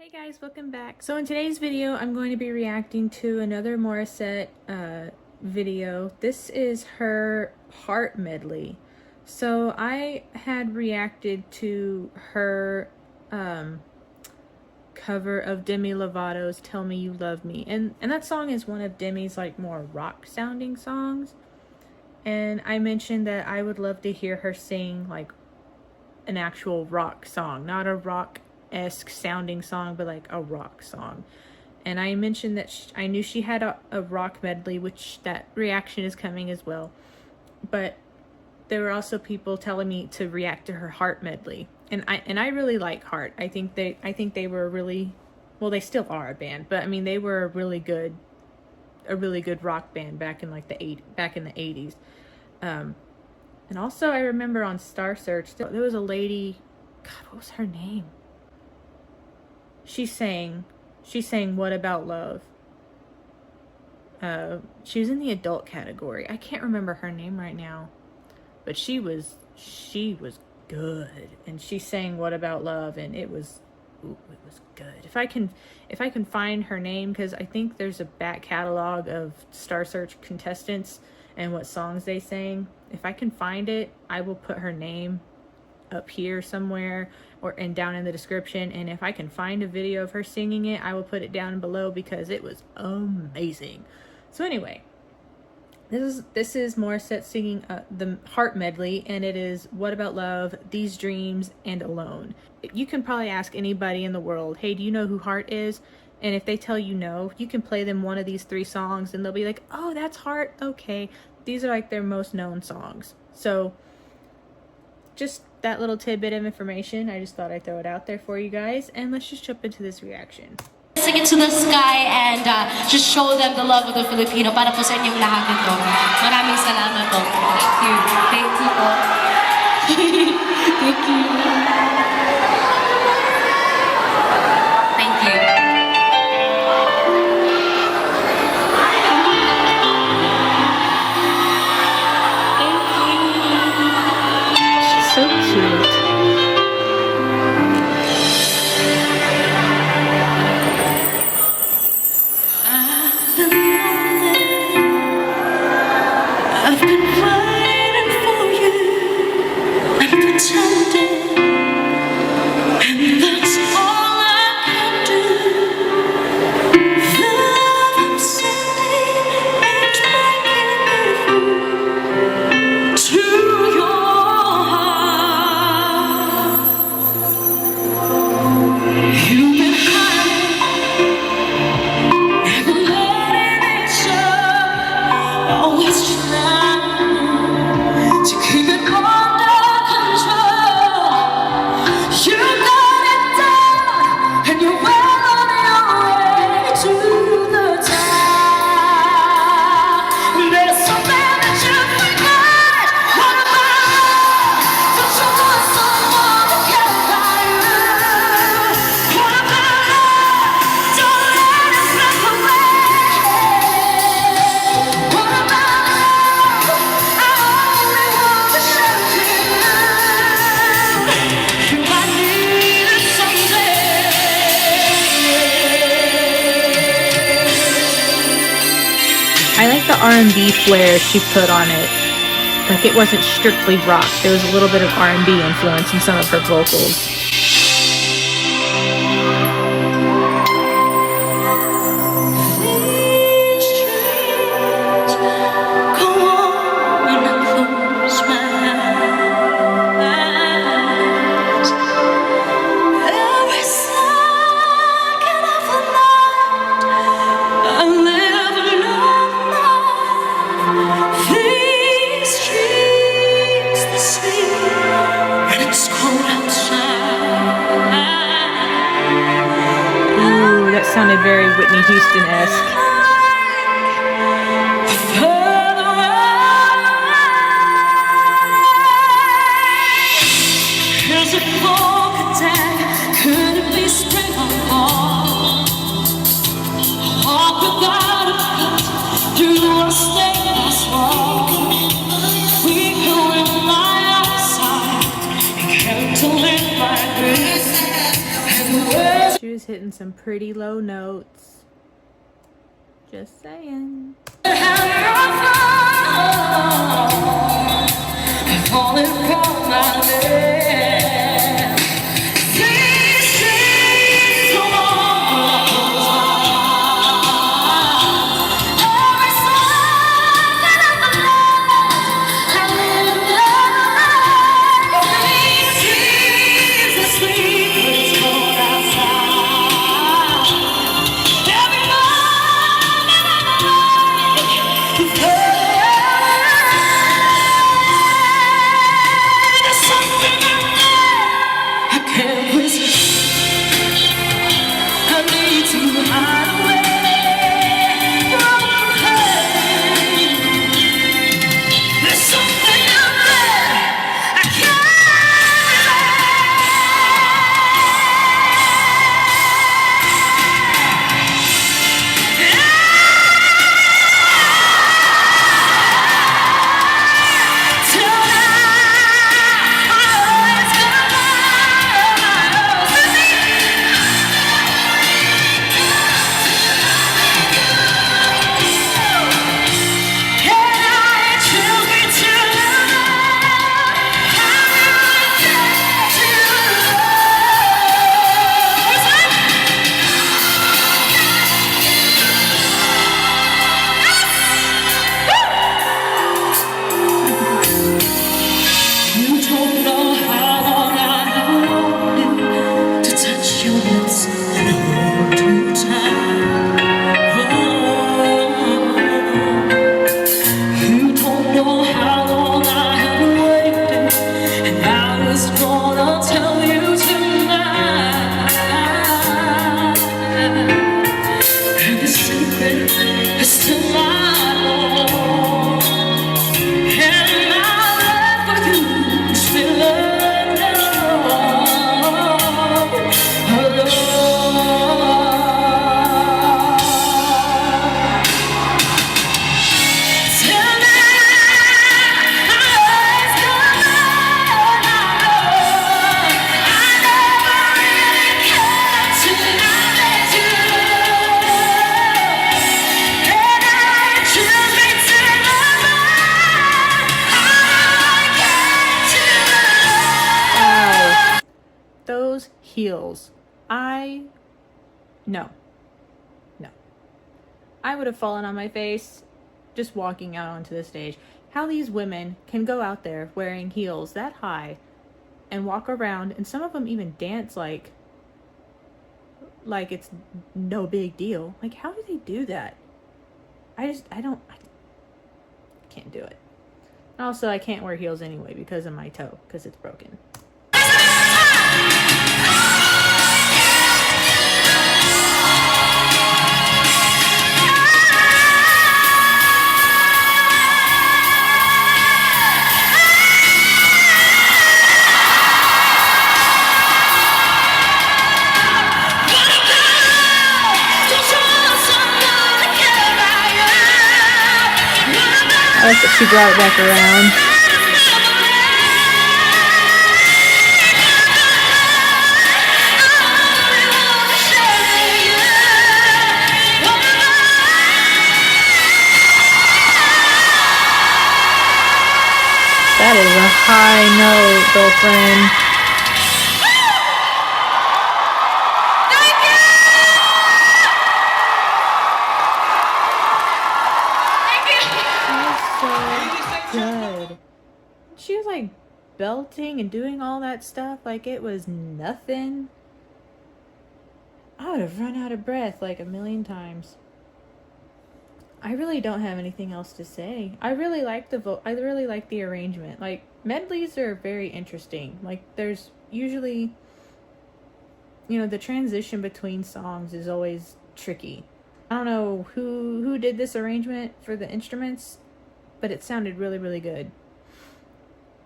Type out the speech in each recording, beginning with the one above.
Hey guys, welcome back. So in today's video, I'm going to be reacting to another Morissette video. This is her Heart medley. So I had reacted to her cover of Demi Lovato's Tell Me You Love Me. And that song is one of Demi's like more rock sounding songs. And I mentioned that I would love to hear her sing like an actual rock song, not a rock-esque sounding song, but like a rock song. And I mentioned that I knew she had a rock medley, which that reaction is coming as well. But there were also people telling me to react to her Heart medley, and I really like Heart. I think they were really, well, they still are a band, but I mean they were a really good rock band back in like the 80s. And also I remember on Star Search there was a lady, God, what was her name? She sang What About Love. She was in the adult category. I can't remember her name right now, but she was good, and she sang What About Love, and it was good. If I can find her name, because I think there's a back catalog of Star Search contestants and what songs they sang. If I can find it, I will put her name up here somewhere and down in the description. And if I can find a video of her singing it, I will put it down below because it was amazing. So anyway, this is Morissette singing the Heart medley, and it is What About Love, These Dreams, and Alone. You can probably ask anybody in the world, hey, do you know who Heart is? And if they tell you no, you can play them one of these 3 songs and they'll be like, oh, that's Heart, okay. These are like their most known songs. So just that little tidbit of information, I just thought I'd throw it out there for you guys, and let's just jump into this reaction. Sing it to the sky and just show them the love of the Filipino para po sa inyong lahat ito. Maraming salamat po. Thank you. Thank you po. Thank you. Thank you. So cute. I've been waiting for you and pretending, and that's all I can do. Love I'm sending ain't making me to your heart. You've been hiding and letting it show. Always trying to keep it under control. You got it done, and you're well on your way to the top. There's something that you forgot. What about? Don't you want someone to care about you? What about? Don't let it slip away. What about? I only want to show you. You might need it someday. I like the R&B flair she put on it. Like it wasn't strictly rock. There was a little bit of R&B influence in some of her vocals. These dreams go on when I close my eyes. Every second of the night, I live alone. These dreams, they sleep when it's cold outside. Ooh, that sounded very Whitney Houston-esque. Is it forgotten? Could it be spring or fall? Walk without a foot through a stainless wall. We go in my outside and can't live like this. And the words was hitting some pretty low notes. Just saying. Falling from my bed. These dreams go on. Every second of the night, I live another life. These dreams asleep, but it's cold outside. Every moment of the night, you feel. Heels. No. I would have fallen on my face just walking out onto the stage. How these women can go out there wearing heels that high and walk around, and some of them even dance like it's no big deal. Like, how do they do that? I can't do it. Also, I can't wear heels anyway because of my toe, because it's broken. I like that she brought it back around. That is a high note, girlfriend. She was like belting and doing all that stuff like it was nothing. I would have run out of breath like a million times. I really don't have anything else to say. I really like I really like the arrangement. Like, medleys are very interesting. Like, there's usually, the transition between songs is always tricky. I don't know who did this arrangement for the instruments, but it sounded really, really good.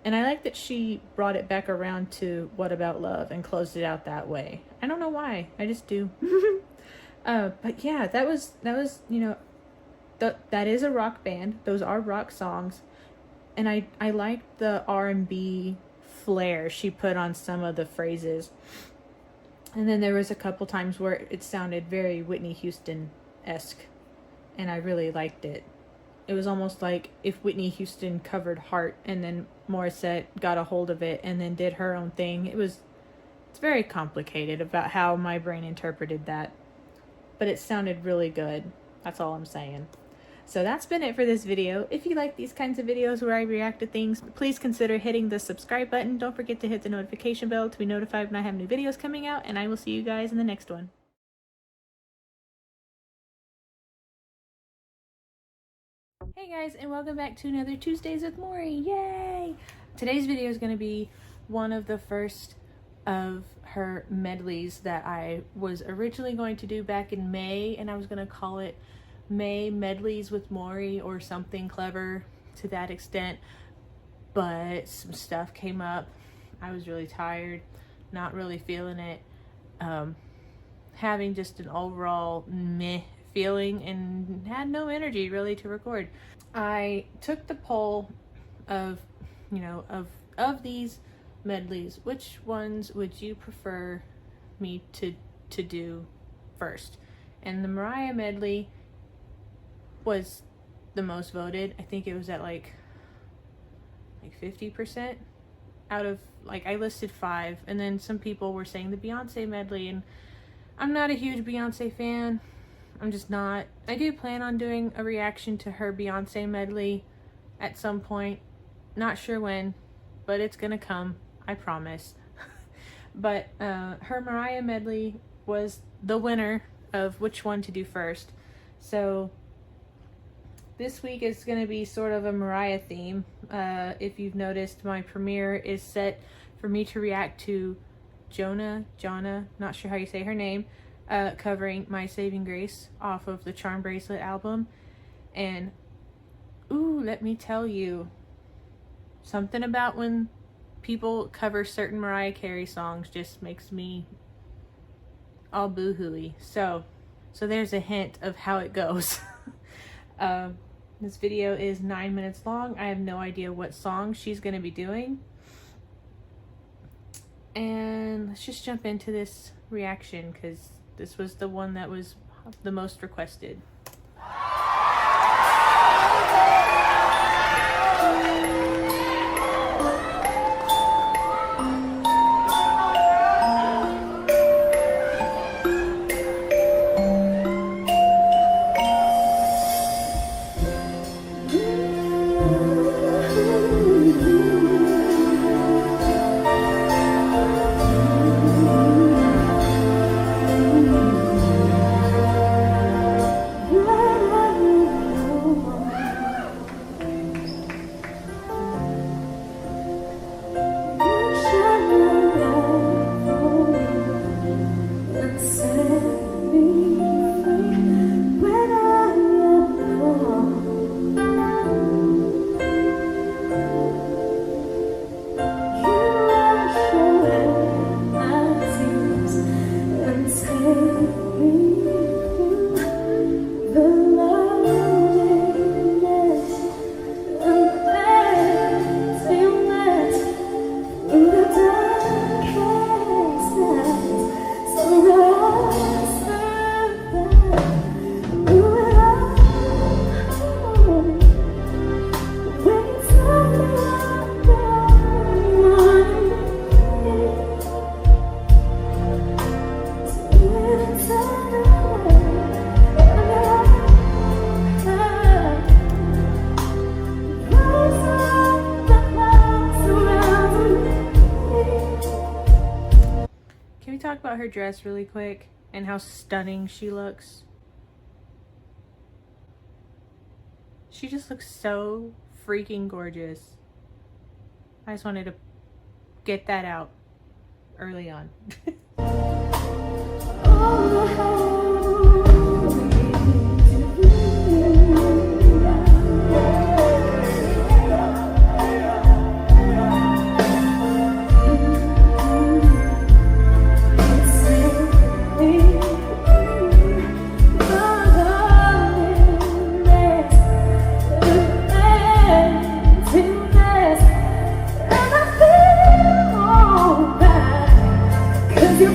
And I like that she brought it back around to What About Love and closed it out that way. I don't know why. I just do. But yeah, that was that is a rock band. Those are rock songs. And I liked the R&B flair she put on some of the phrases. And then there was a couple times where it sounded very Whitney Houston-esque, and I really liked it. It was almost like if Whitney Houston covered Heart and then Morissette got a hold of it and then did her own thing. It's very complicated about how my brain interpreted that, but it sounded really good. That's all I'm saying. So that's been it for this video. If you like these kinds of videos where I react to things, please consider hitting the subscribe button. Don't forget to hit the notification bell to be notified when I have new videos coming out, and I will see you guys in the next one. Hey guys, and welcome back to another Tuesdays with Maury. Yay! Today's video is going to be one of the first of her medleys that I was originally going to do back in May, and I was going to call it May Medleys with Maury or something clever to that extent, but some stuff came up. I was really tired, not really feeling it, having just an overall meh feeling, and had no energy really to record. I took the poll of, of these medleys, which ones would you prefer me to do first? And the Mariah medley was the most voted. I think it was at like 50% out of, I listed 5, and then some people were saying the Beyonce medley, and I'm not a huge Beyonce fan. I'm just not. I do plan on doing a reaction to her Beyonce medley at some point. Not sure when, but it's gonna come, I promise. But her Mariah medley was the winner of which one to do first. So this week is going to be sort of a Mariah theme. If you've noticed, my premiere is set for me to react to Jonna, not sure how you say her name, covering My Saving Grace off of the Charm Bracelet album. And ooh, let me tell you, something about when people cover certain Mariah Carey songs just makes me all boo-hooey. So there's a hint of how it goes. This video is 9 minutes long. I have no idea what song she's going to be doing. And let's just jump into this reaction, because this was the one that was the most requested. Talk about her dress really quick and how stunning she looks. She just looks so freaking gorgeous. I just wanted to get that out early on. You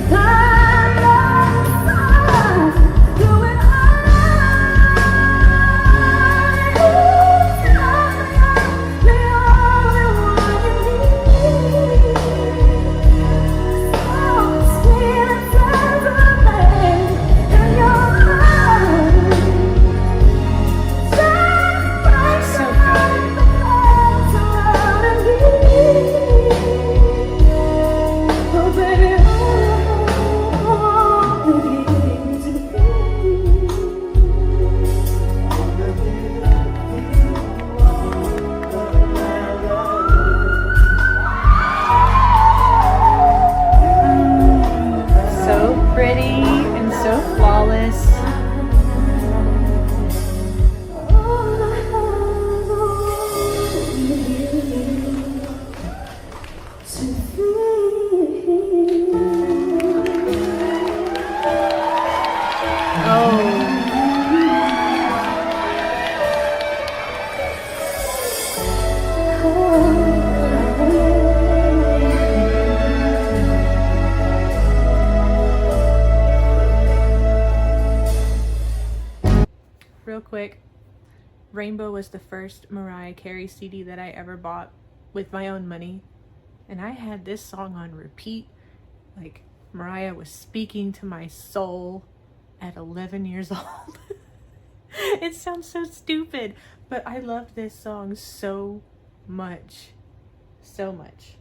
Rainbow was the first Mariah Carey CD that I ever bought with my own money. And I had this song on repeat. Like, Mariah was speaking to my soul at 11 years old. It sounds so stupid, but I love this song so much. So much.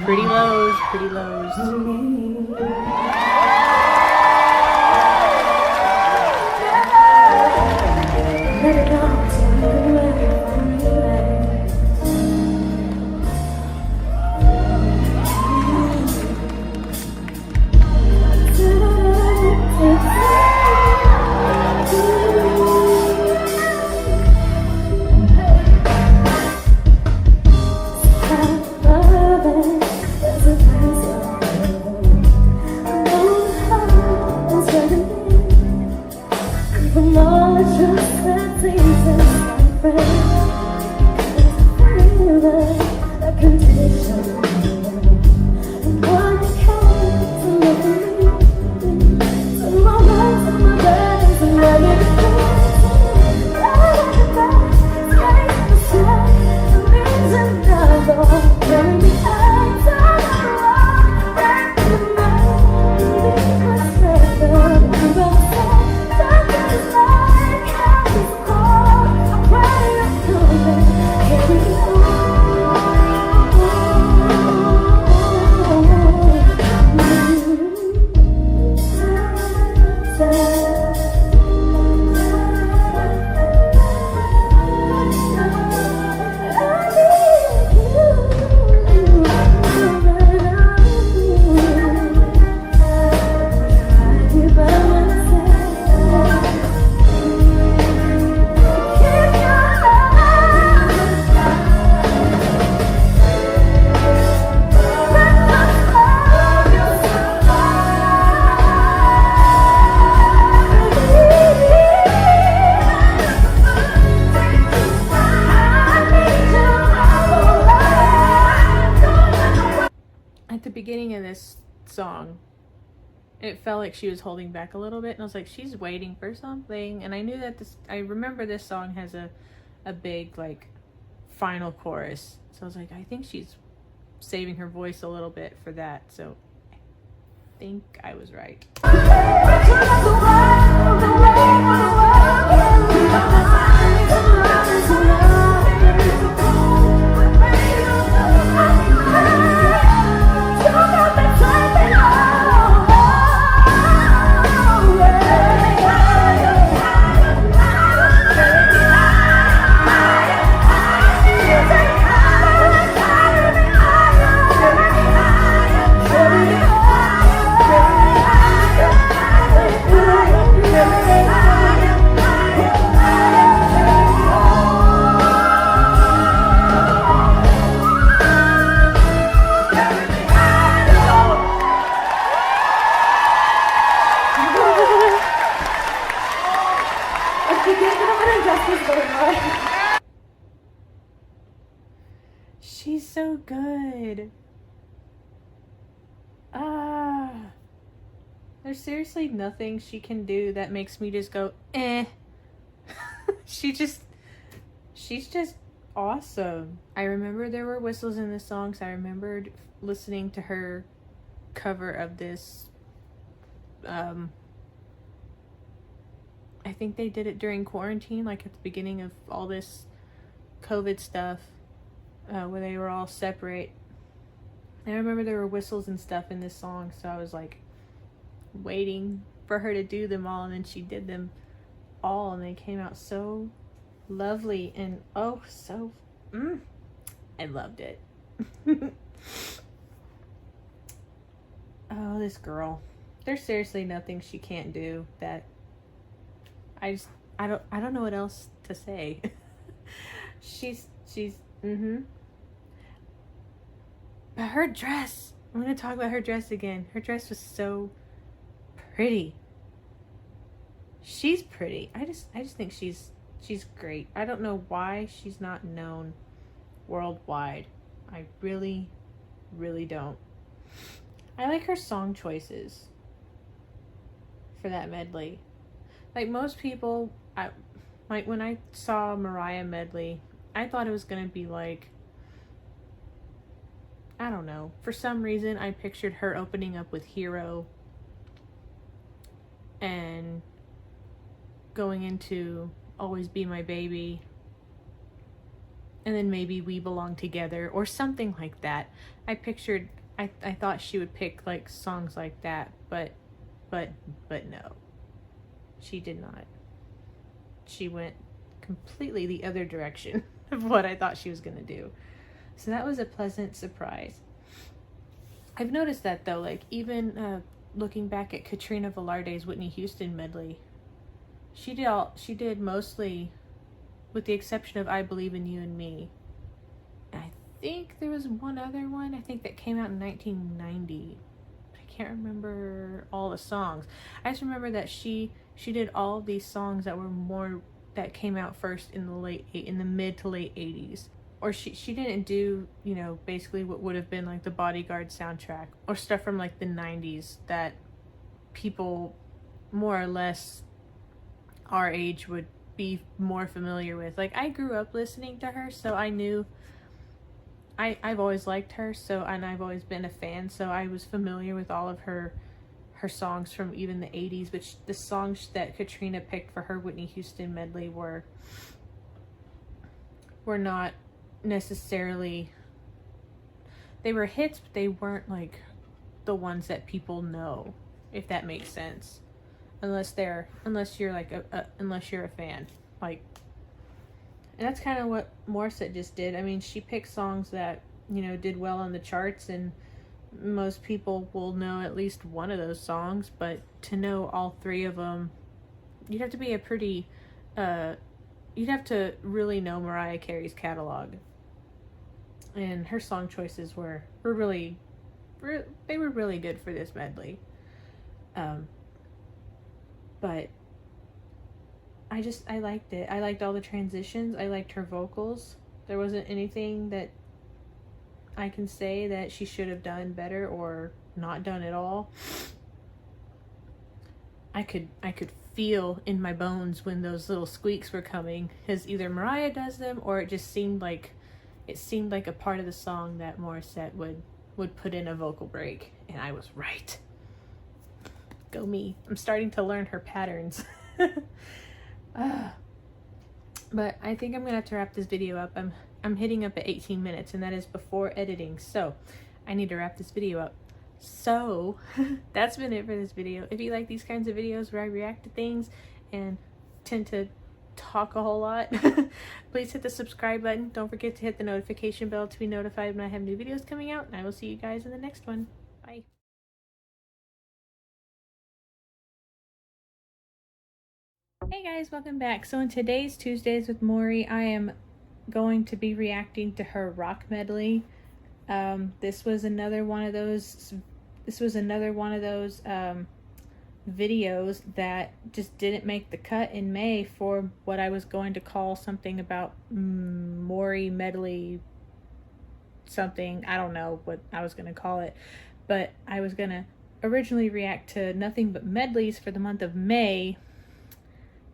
Pretty lows. Song, it felt like she was holding back a little bit, and I was like, she's waiting for something. And I knew that I remember this song has a big like final chorus, so I was like, I think she's saving her voice a little bit for that, so I think I was right. She's so good. There's seriously nothing she can do that makes me just go, eh. She's just awesome. I remember there were whistles in the songs. I remembered listening to her cover of this. I think they did it during quarantine, like at the beginning of all this COVID stuff, where they were all separate. I remember there were whistles and stuff in this song, so I was like waiting for her to do them all, and then she did them all, and they came out so lovely and I loved it. Oh, this girl. There's seriously nothing she can't do that I don't know what else to say. she's But her dress, I'm going to talk about her dress again. Her dress was so pretty. She's pretty. I just think she's great. I don't know why she's not known worldwide. I really, really don't. I like her song choices for that medley. Like most people, when I saw Mariah medley, I thought it was going to be like, I don't know. For some reason, I pictured her opening up with Hero and going into Always Be My Baby, and then maybe We Belong Together or something like that. I thought she would pick like songs like that, but no. She did not. She went completely the other direction of what I thought she was going to do. So that was a pleasant surprise. I've noticed that though, like even looking back at Katrina Velarde's Whitney Houston medley, she did mostly, with the exception of I Believe in You and Me. I think there was one other one, I think that came out in 1990. I can't remember all the songs. I just remember that she did all of these songs that came out first in the mid to late 80s. Or she didn't do, basically what would have been like the Bodyguard soundtrack or stuff from like the 90s that people more or less our age would be more familiar with. Like I grew up listening to her, so I knew I've always liked her, and I've always been a fan, so I was familiar with all of her songs from even the 80s, but the songs that Katrina picked for her Whitney Houston medley were not necessarily, they were hits, but they weren't like the ones that people know, if that makes sense, unless you're a fan, like. And that's kind of what Morissette just did. I mean, she picked songs that did well on the charts, and most people will know at least one of those songs, but to know all three of them, you'd have to be you'd have to really know Mariah Carey's catalog. And her song choices were really good for this medley. But I liked it. I liked all the transitions. I liked her vocals. There wasn't anything that I can say that she should have done better or not done at all. I could feel in my bones when those little squeaks were coming, because either Mariah does them or it just seemed like it seemed like a part of the song that Morissette would put in a vocal break, and I was right. Go me. I'm starting to learn her patterns. But I think I'm gonna have to wrap this video up. I'm hitting up at 18 minutes, and that is before editing, so I need to wrap this video up. So that's been it for this video. If you like these kinds of videos where I react to things and tend to talk a whole lot, please hit the subscribe button. Don't forget to hit the notification bell to be notified when I have new videos coming out, and I will see you guys in the next one. Bye. Hey guys, welcome back. So in today's Tuesdays with Maury, I am going to be reacting to her rock medley. This was another one of those videos that just didn't make the cut in May for what I was going to call something about Maury medley something. I don't know what I was going to call it, but I was going to originally react to nothing but medleys for the month of May,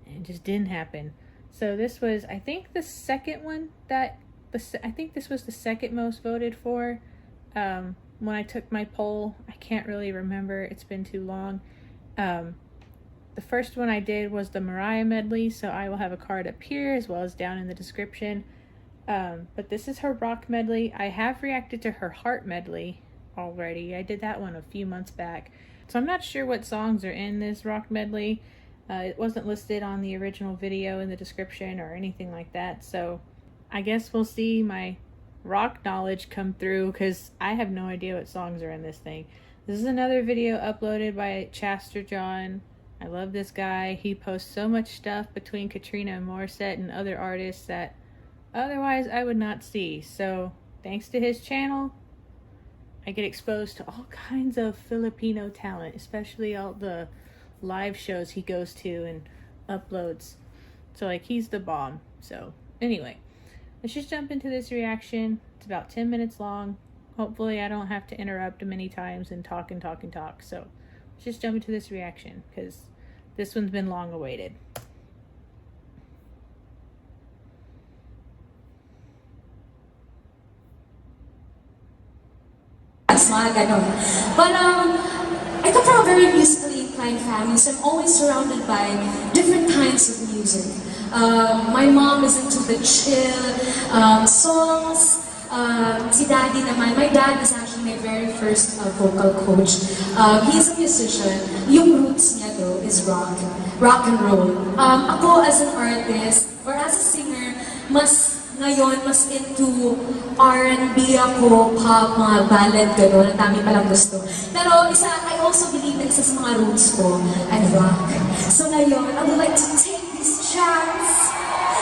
and it just didn't happen. So this was, I think, the second one that I think this was the second most voted for when I took my poll. I can't really remember, it's been too long. The first one I did was the Mariah medley, so I will have a card up here as well as down in the description. But this is her rock medley. I have reacted to her heart medley already. I did that one a few months back, so I'm not sure what songs are in this rock medley. It wasn't listed on the original video in the description or anything like that, so I guess we'll see my rock knowledge come through, because I have no idea what songs are in this thing. This is another video uploaded by Chaster John. I love this guy. He posts so much stuff between Katrina and Morissette and other artists that otherwise I would not see. So thanks to his channel, I get exposed to all kinds of Filipino talent, especially all the live shows he goes to and uploads. So like, he's the bomb. So anyway, let's just jump into this reaction. It's about 10 minutes long. Hopefully I don't have to interrupt many times and talk and talk and talk. So let's just jump into this reaction, because this one's been long awaited. But I come from a very musically inclined family, so I'm always surrounded by different kinds of music. My mom is into the chill songs. Si daddy naman, my dad is actually my very first vocal coach. He's a musician. Yung roots niya though is rock and roll. Ako as an artist or as a singer, ngayon mas into R&B ako, pop, mga ballad, gano'n. Ang dami palang gusto. Pero I also believe na isa sa mga roots ko ay rock. So ngayon, I would like to take this chance.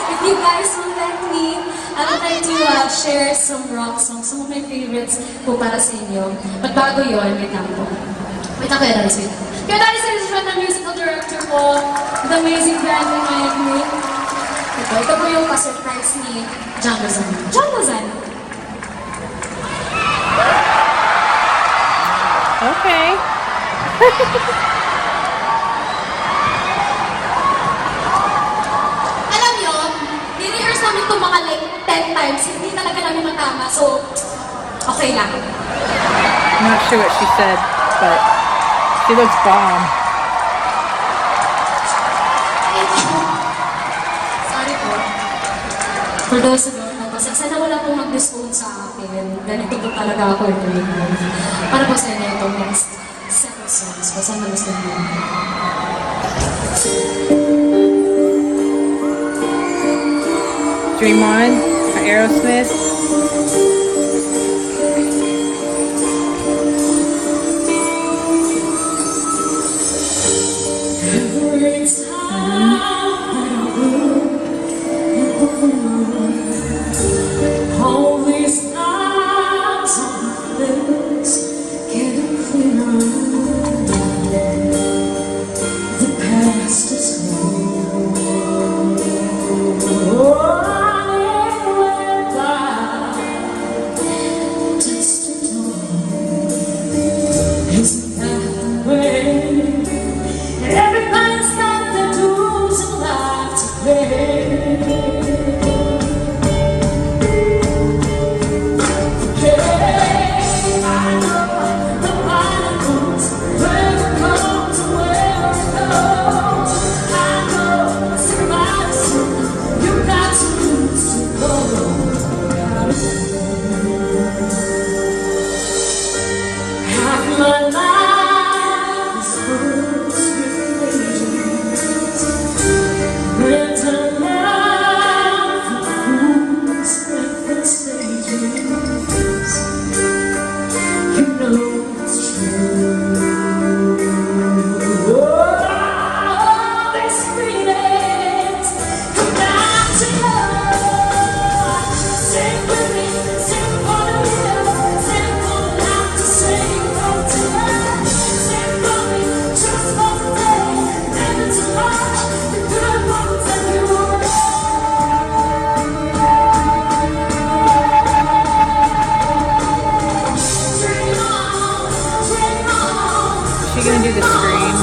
If you guys will let me, I would like to share some rock songs, some of my favorites po para sa inyo. But bago yun, wait lang po. Wait lang, Kuya Daris, wait lang. Kuya Daris is the musical director po, the amazing band ni Medley. Ito po yung pa-surprise ni John Lozano. John Lozano! Okay. Alam nyo, ni-rehearse namin ito mga like 10 times. Hindi talaga namin matama. So, okay lang. I'm not sure what she said, but she looks bomb. Sorry po. For those who don't know, sana wala pong mag-disown sa akin. Ganito po talaga ako every night. Para po sa inyo itong next set of songs. Sana gusto nyo. Dream On by Aerosmith. she gonna do the scream?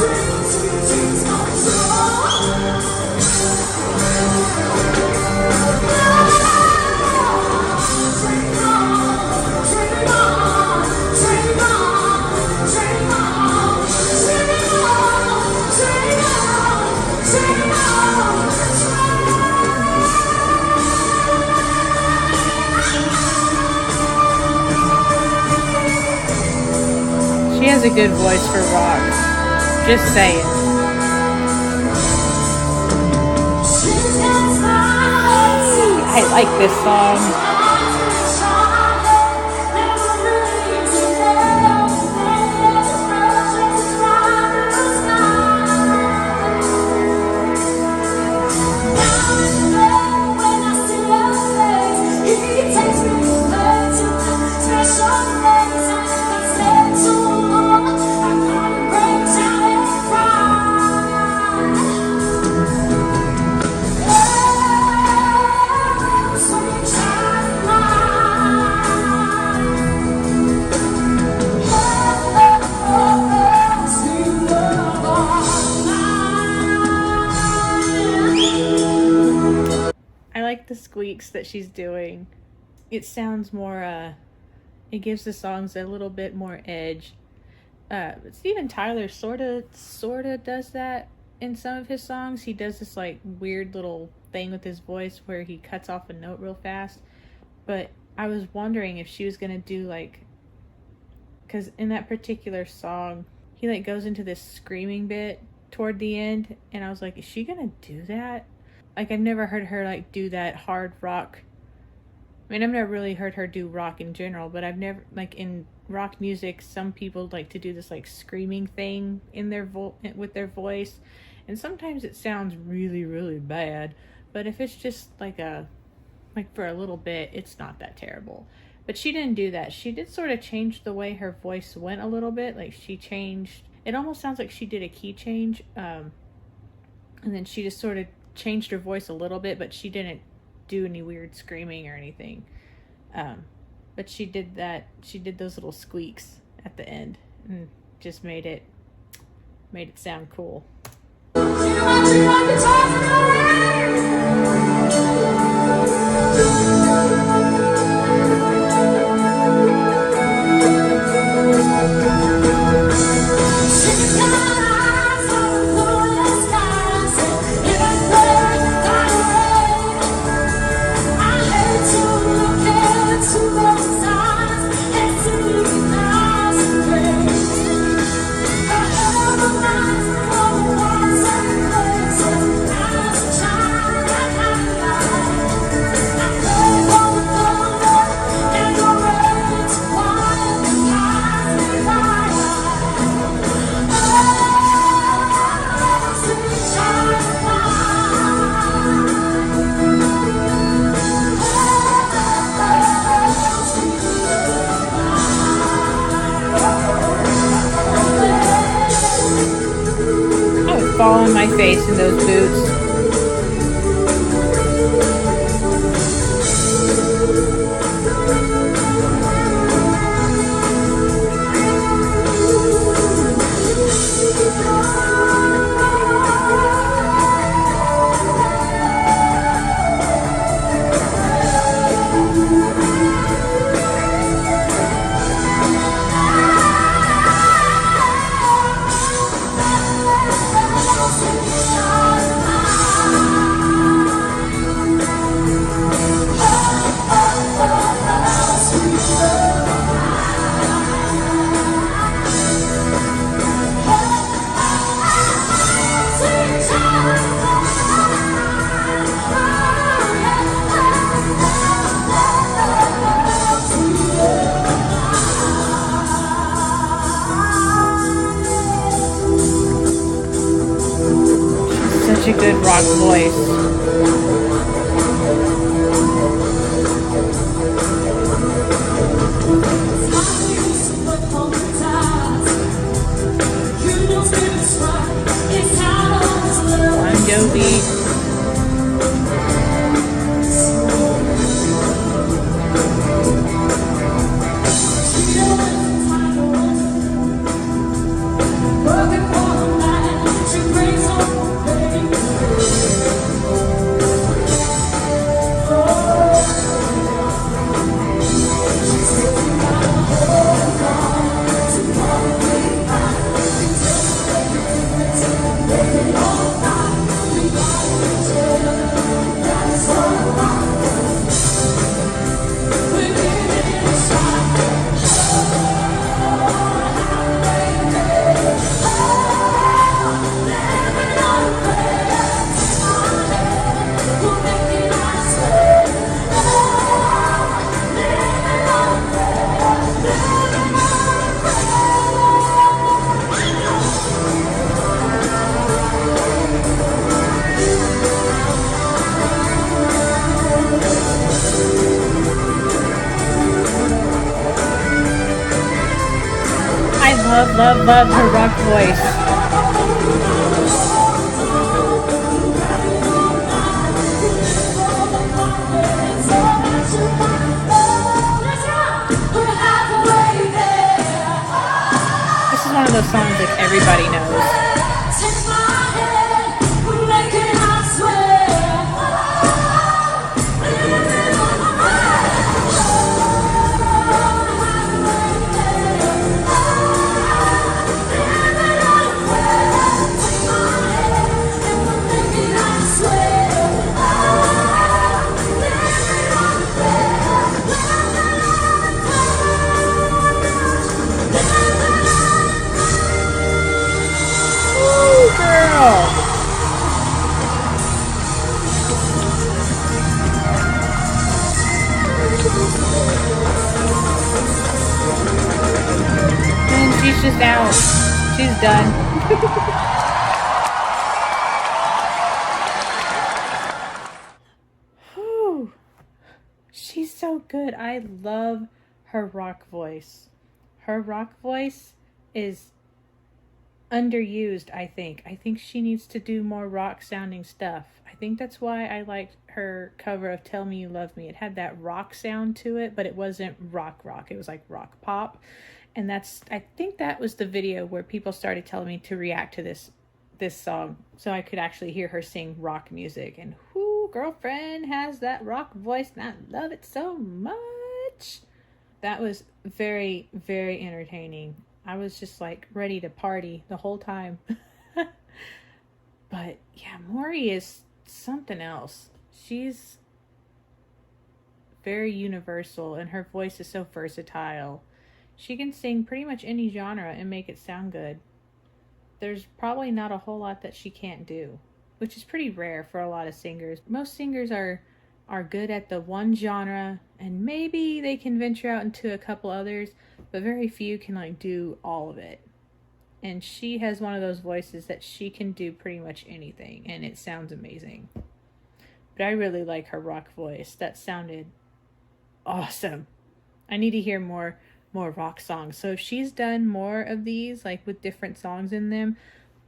She has a good voice for rock. Just saying. I like this song. The squeaks that she's doing, it sounds more it gives the songs a little bit more edge. Steven Tyler sort of does that in some of his songs. He does this like weird little thing with his voice where he cuts off a note real fast. But I was wondering if she was gonna do like, because in that particular song he like goes into this screaming bit toward the end, and I was like, is she gonna do that? Like, I've never heard her, like, do that hard rock. I mean, I've never really heard her do rock in general, but I've never, like, in rock music, some people like to do this, like, screaming thing in their with their voice. And sometimes it sounds really, really bad. But if it's just, like, for a little bit, it's not that terrible. But she didn't do that. She did sort of change the way her voice went a little bit. Like, she changed, it almost sounds like she did a key change. And then she just sort of changed her voice a little bit, but she didn't do any weird screaming or anything. But she did those little squeaks at the end and just made it sound cool. Fall on my face in those boots. Such a good rock voice. love her rock voice. This is one of those songs like everybody knows. And she's just out. She's done. Whew. She's so good. I love her rock voice. Her rock voice is underused, I think. I think she needs to do more rock sounding stuff. I think that's why I liked her cover of Tell Me You Love Me. It had that rock sound to it, but it wasn't rock. It was like rock pop. And I think that was the video where people started telling me to react to this song so I could actually hear her sing rock music. And whoo, girlfriend has that rock voice and I love it so much. That was very, very entertaining. I was just like ready to party the whole time. But yeah, Maury is something else. She's very universal and her voice is so versatile. She can sing pretty much any genre and make it sound good. There's probably not a whole lot that she can't do, which is pretty rare for a lot of singers. Most singers are good at the one genre and maybe they can venture out into a couple others, but very few can like do all of it. And she has one of those voices that she can do pretty much anything and it sounds amazing. But I really like her rock voice. That sounded awesome. I need to hear more rock songs. So if she's done more of these, like with different songs in them,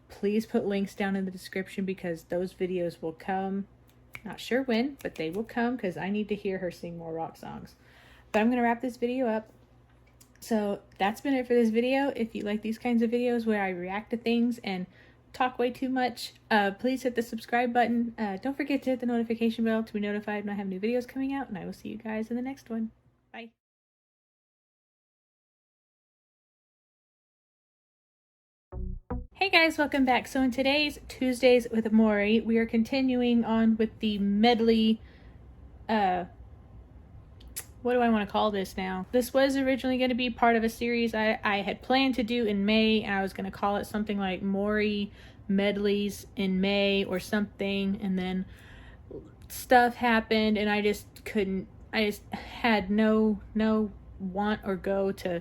please put links down in the description because those videos will come. Not sure when, but they will come because I need to hear her sing more rock songs. But I'm going to wrap this video up. So that's been it for this video. If you like these kinds of videos where I react to things and talk way too much, please hit the subscribe button. Don't forget to hit the notification bell to be notified when I have new videos coming out, and I will see you guys in the next one. Bye. Hey guys, welcome back. So in today's Tuesdays with Maury, we are continuing on with the medley, what do I want to call this now? This was originally going to be part of a series I had planned to do in May, and I was going to call it something like Maury Medleys in May or something, and then stuff happened and I just had no want or go to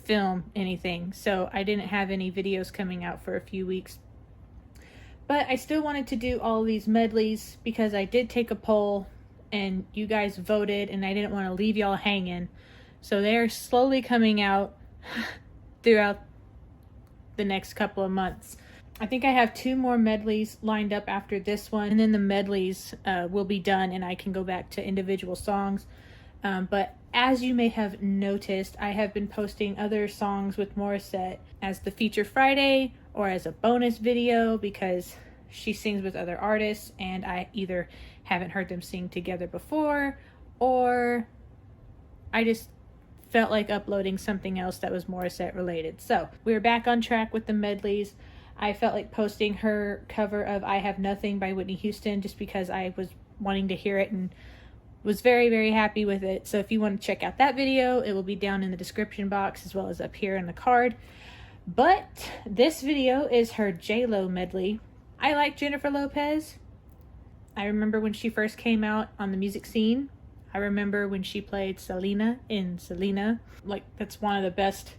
film anything, so I didn't have any videos coming out for a few weeks. But I still wanted to do all these medleys because I did take a poll and you guys voted and I didn't want to leave y'all hanging. So they're slowly coming out throughout the next couple of months. I think I have 2 more medleys lined up after this one, and then the medleys will be done and I can go back to individual songs. But as you may have noticed, I have been posting other songs with Morissette as the Feature Friday or as a bonus video because she sings with other artists and I either haven't heard them sing together before or I just felt like uploading something else that was Morissette related. So we're back on track with the medleys. I felt like posting her cover of I Have Nothing by Whitney Houston just because I was wanting to hear it and was very, very happy with it. So if you want to check out that video, it will be down in the description box as well as up here in the card. But this video is her J-Lo medley. I like Jennifer Lopez. I remember when she first came out on the music scene. I remember when she played Selena in Selena. Like, that's one of the best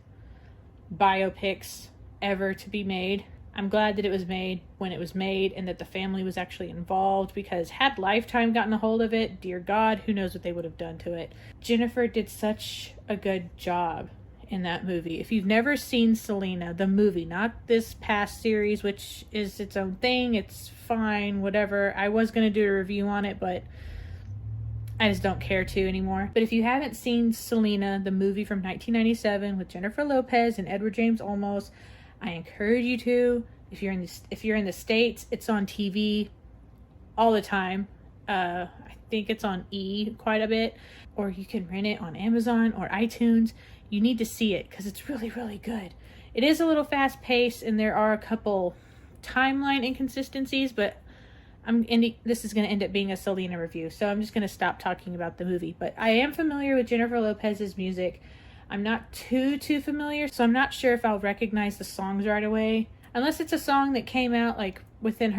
biopics ever to be made. I'm glad that it was made when it was made and that the family was actually involved, because had Lifetime gotten a hold of it, dear God, who knows what they would have done to it. Jennifer did such a good job in that movie. If you've never seen Selena, the movie, not this past series, which is its own thing, it's fine, whatever. I was going to do a review on it, but I just don't care to anymore. But if you haven't seen Selena, the movie from 1997 with Jennifer Lopez and Edward James Olmos, I encourage you to. If you're in the States, it's on TV all the time. I think it's on E quite a bit, or you can rent it on Amazon or iTunes. You need to see it because it's really, really good. It is a little fast paced and there are a couple timeline inconsistencies, but this is going to end up being a Selena review, so I'm just going to stop talking about the movie. But I am familiar with Jennifer Lopez's music. I'm not too familiar, so I'm not sure if I'll recognize the songs right away. Unless it's a song that came out like within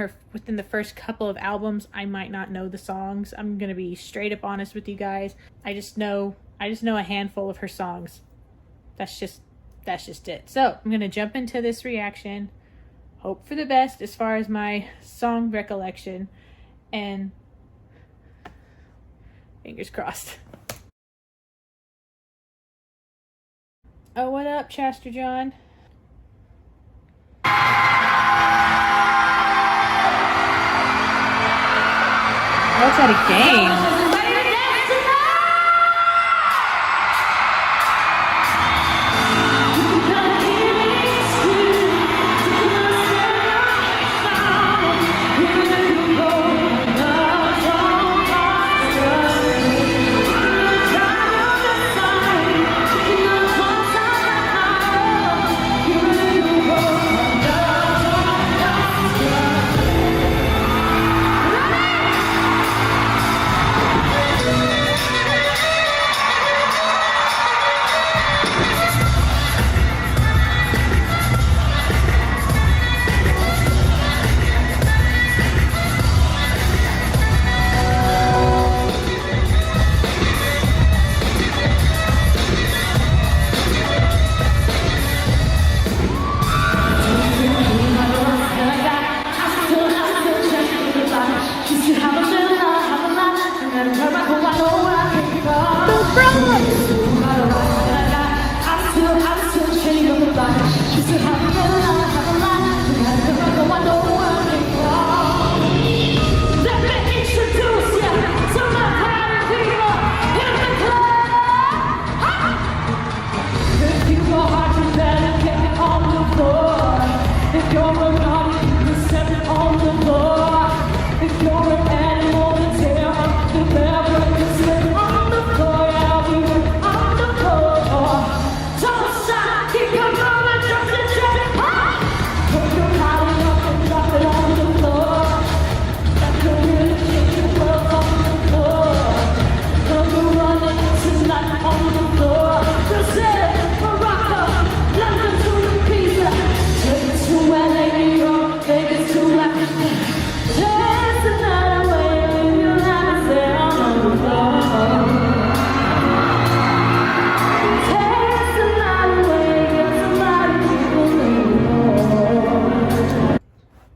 the first couple of albums, I might not know the songs. I'm gonna be straight up honest with you guys. I just know a handful of her songs. That's just it. So I'm gonna jump into this reaction. Hope for the best as far as my song recollection, and fingers crossed. Oh, what up, Chester John? What's at a game?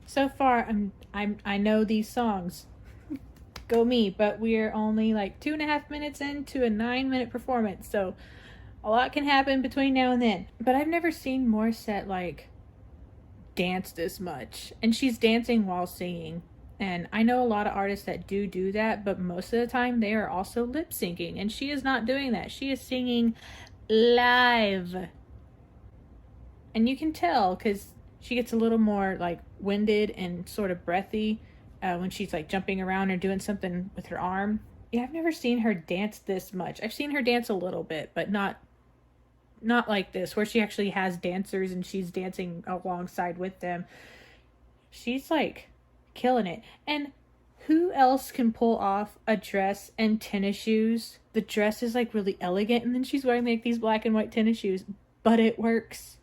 So far, I know these songs. Go me, but we're only like 2.5 minutes into a 9-minute performance, so a lot can happen between now and then. But I've never seen Morissette like dance this much, and she's dancing while singing. And I know a lot of artists that do that, but most of the time they are also lip syncing, and she is not doing that. She is singing live, and you can tell because she gets a little more like winded and sort of breathy when she's like jumping around or doing something with her arm. Yeah, I've never seen her dance this much. I've seen her dance a little bit, but not like this, where she actually has dancers and she's dancing alongside with them. She's like killing it. And who else can pull off a dress and tennis shoes? The dress is like really elegant, and then she's wearing like these black and white tennis shoes, but it works.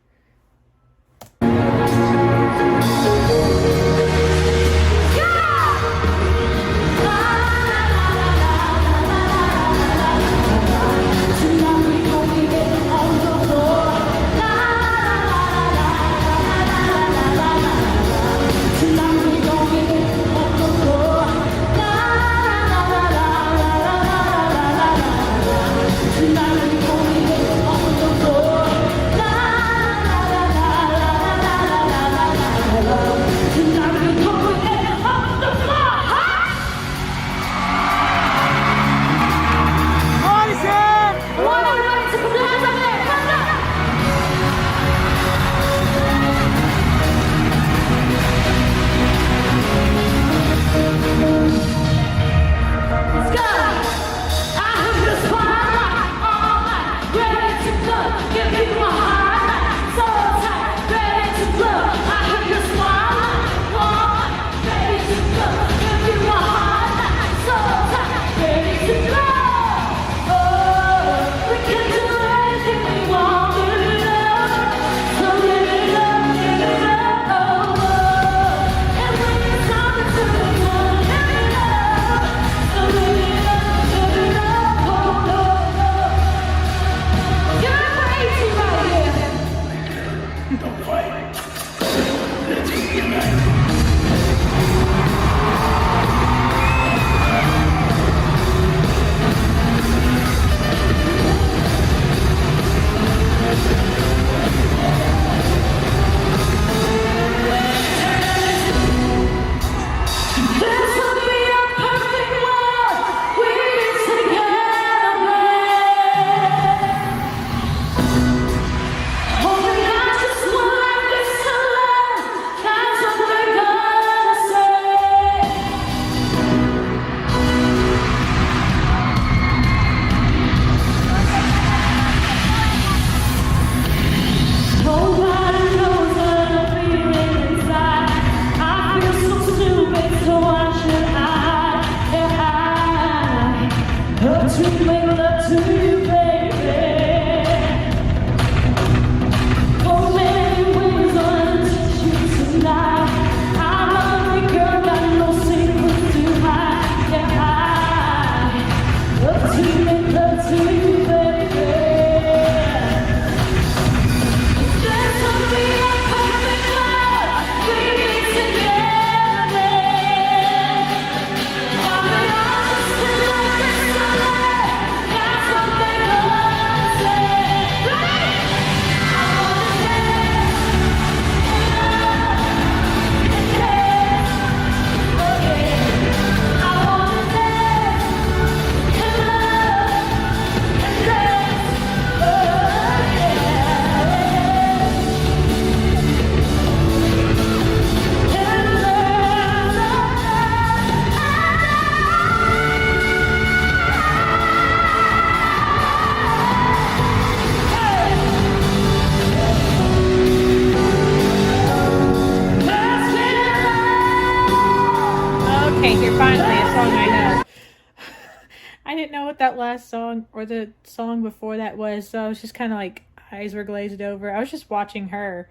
That last song or the song before that was, so I was just kind of like, eyes were glazed over. I was just watching her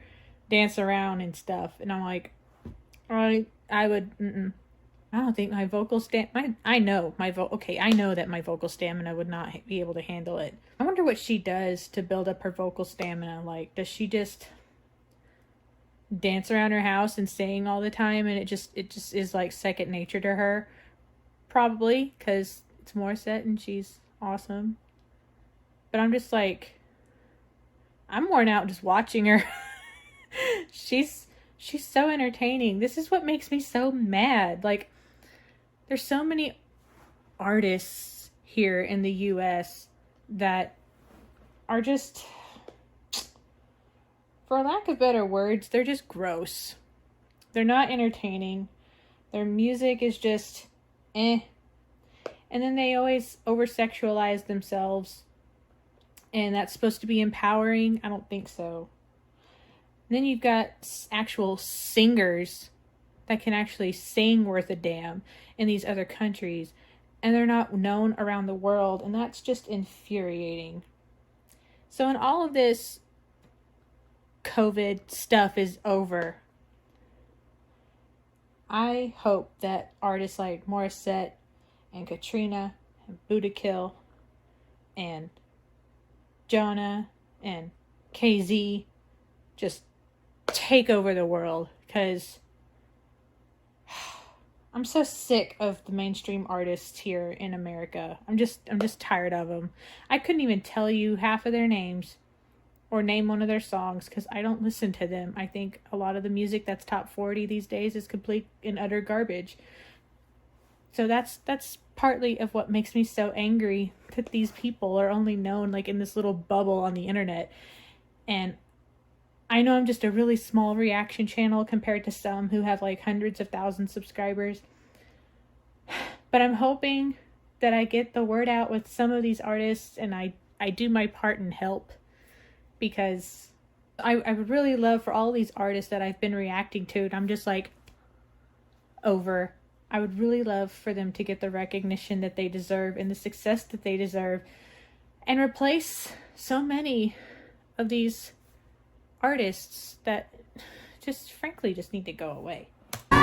dance around and stuff, and I'm like, I would, I don't think my vocal I know that my vocal stamina would not be able to handle it. I wonder what she does to build up her vocal stamina. Like, does she just dance around her house and sing all the time, and it just is like second nature to her? Probably, because it's Morissette and she's awesome. But I'm just like, I'm worn out just watching her. She's so entertaining. This is what makes me so mad. Like, there's so many artists here in the US that are just, for lack of better words, they're just gross. They're not entertaining. Their music is just eh. And then they always over-sexualize themselves. And that's supposed to be empowering? I don't think so. And then you've got actual singers that can actually sing worth a damn in these other countries. And they're not known around the world. And that's just infuriating. So when all of this COVID stuff is over, I hope that artists like Morissette and Katrina and Budakill and Jonah and KZ just take over the world, because I'm so sick of the mainstream artists here in America. I'm just tired of them. I couldn't even tell you half of their names or name one of their songs because I don't listen to them. I think a lot of the music that's top 40 these days is complete and utter garbage. So that's partly of what makes me so angry, that these people are only known like in this little bubble on the internet. And I know I'm just a really small reaction channel compared to some who have like hundreds of thousands of subscribers. But I'm hoping that I get the word out with some of these artists, and I do my part and help, because I would really love for all these artists that I've been reacting to, and I'm just like over. I would really love for them to get the recognition that they deserve and the success that they deserve, and replace so many of these artists that just frankly just need to go away. Woo!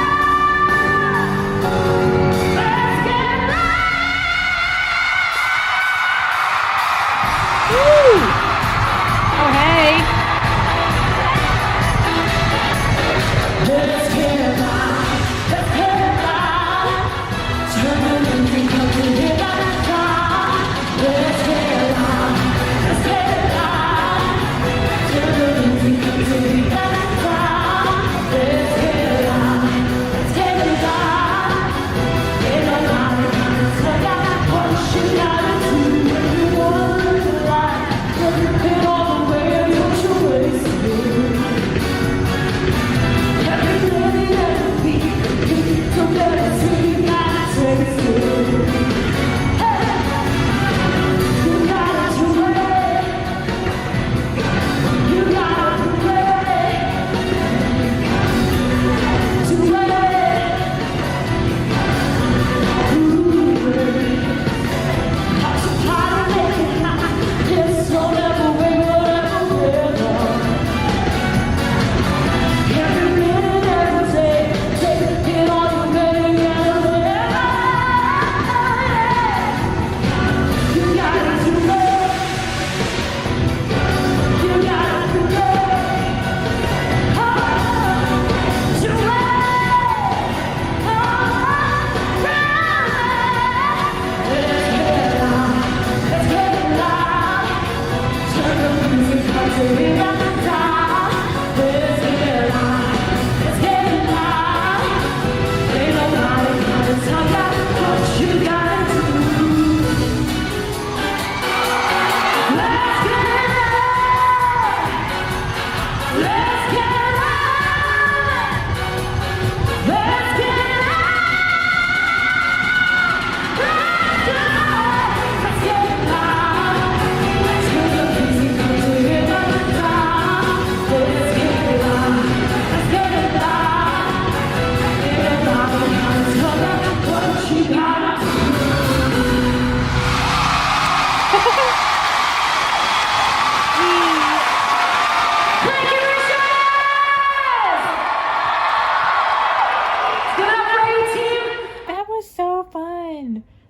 Oh, hey.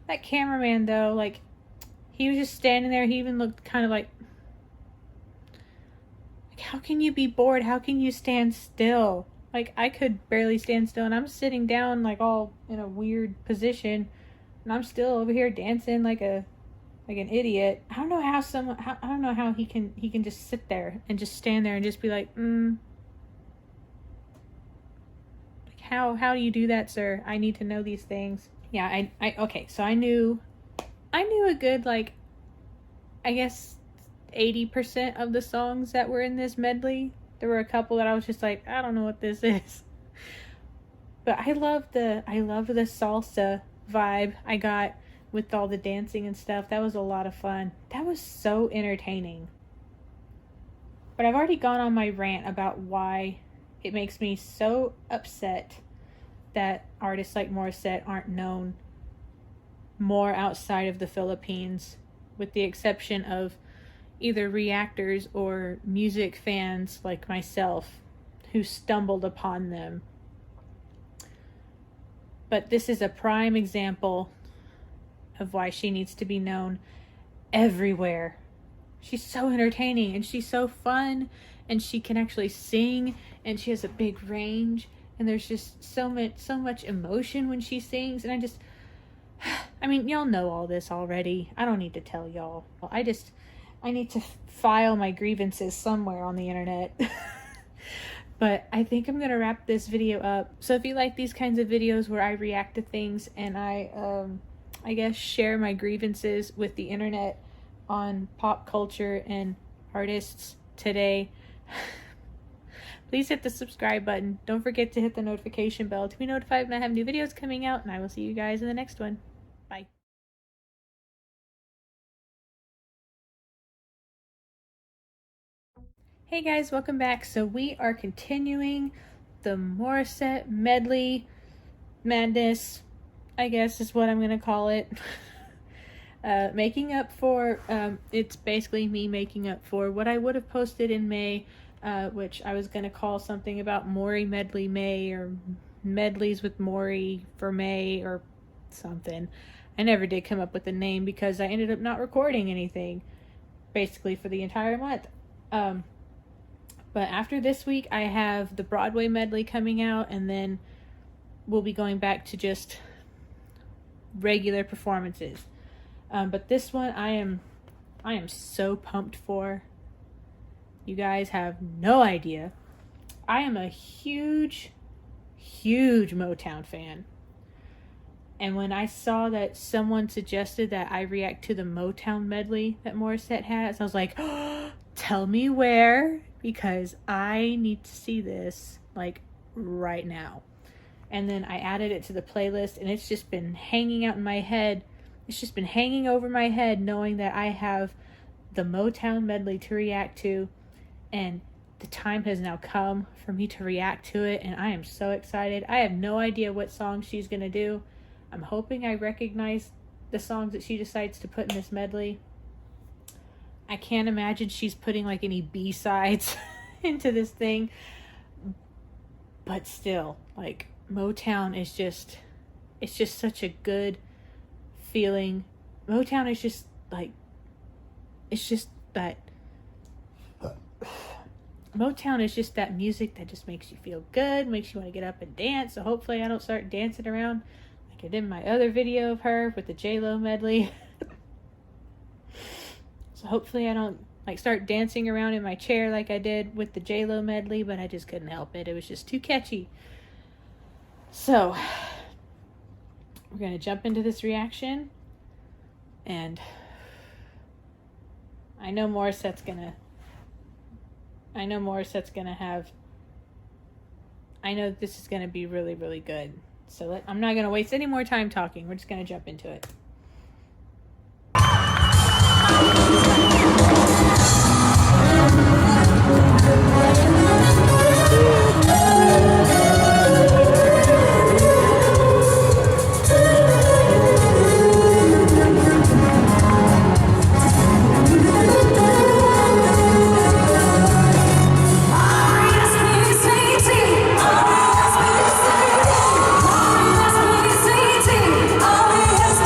That cameraman, though, like, he was just standing there. He even looked kind of like, how can you be bored? How can you stand still? Like, I could barely stand still, and I'm sitting down, like, all in a weird position, and I'm still over here dancing like an idiot. I don't know how I don't know how he can just sit there and just stand there and just be like, Like, how do you do that, sir? I need to know these things. Yeah, okay, so I knew a good, like, I guess 80% of the songs that were in this medley. There were a couple that I was just like, I don't know what this is. But I love the salsa vibe I got with all the dancing and stuff. That was a lot of fun. That was so entertaining. But I've already gone on my rant about why it makes me so upset that artists like Morissette aren't known more outside of the Philippines, with the exception of either reactors or music fans like myself who stumbled upon them. But this is a prime example of why she needs to be known everywhere. She's so entertaining and she's so fun, and she can actually sing, and she has a big range, and there's just so much emotion when she sings. And I mean, y'all know all this already. I don't need to tell y'all. I need to file my grievances somewhere on the internet. But I think I'm going to wrap this video up. So if you like these kinds of videos where I react to things and I guess share my grievances with the internet on pop culture and artists today, please hit the subscribe button. Don't forget to hit the notification bell to be notified when I have new videos coming out, and I will see you guys in the next one. Bye. Hey guys, welcome back. So we are continuing the Morissette medley madness, I guess is what I'm going to call it. Making up for, it's basically me making up for what I would have posted in May, which I was going to call something about Maury Medley May, or medleys with Maury for May, or something. I never did come up with a name because I ended up not recording anything basically for the entire month. But after this week, I have the Broadway medley coming out, and then we'll be going back to just regular performances. But this one, I am so pumped for. You guys have no idea. I am a huge Motown fan. And when I saw that someone suggested that I react to the Motown medley that Morissette has, I was like, oh, tell me where, because I need to see this, like, right now. And then I added it to the playlist, and it's just been hanging out in my head. It's just been hanging over my head, knowing that I have the Motown medley to react to, and the time has now come for me to react to it, and I am so excited. I have no idea what song she's going to do. I'm hoping I recognize the songs that she decides to put in this medley. I can't imagine she's putting like any B-sides into this thing. But still, like, Motown is just, it's just such a good feeling. Motown is just like, it's just that, Motown is just that music that just makes you feel good, makes you want to get up and dance. So hopefully I don't start dancing around like I did in my other video of her with the J-Lo medley. So hopefully I don't like start dancing around in my chair like I did with the J-Lo medley, but I just couldn't help it. It was just too catchy. So we're going to jump into this reaction, and I know Morissette's going to have, I know this is going to be really, really good. So I'm not going to waste any more time talking. We're just going to jump into it. Sweetie, oh yes,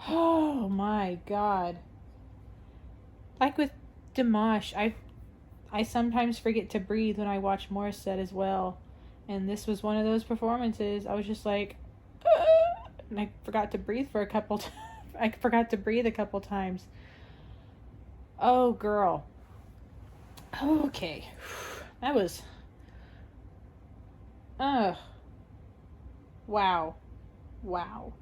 Oh my God. Like with Dimash, I sometimes forget to breathe when I watch Morissette as well. And this was one of those performances. I was just like, and I forgot to breathe for a couple I forgot to breathe a couple times. Oh, girl. Okay. That was... Wow. Wow.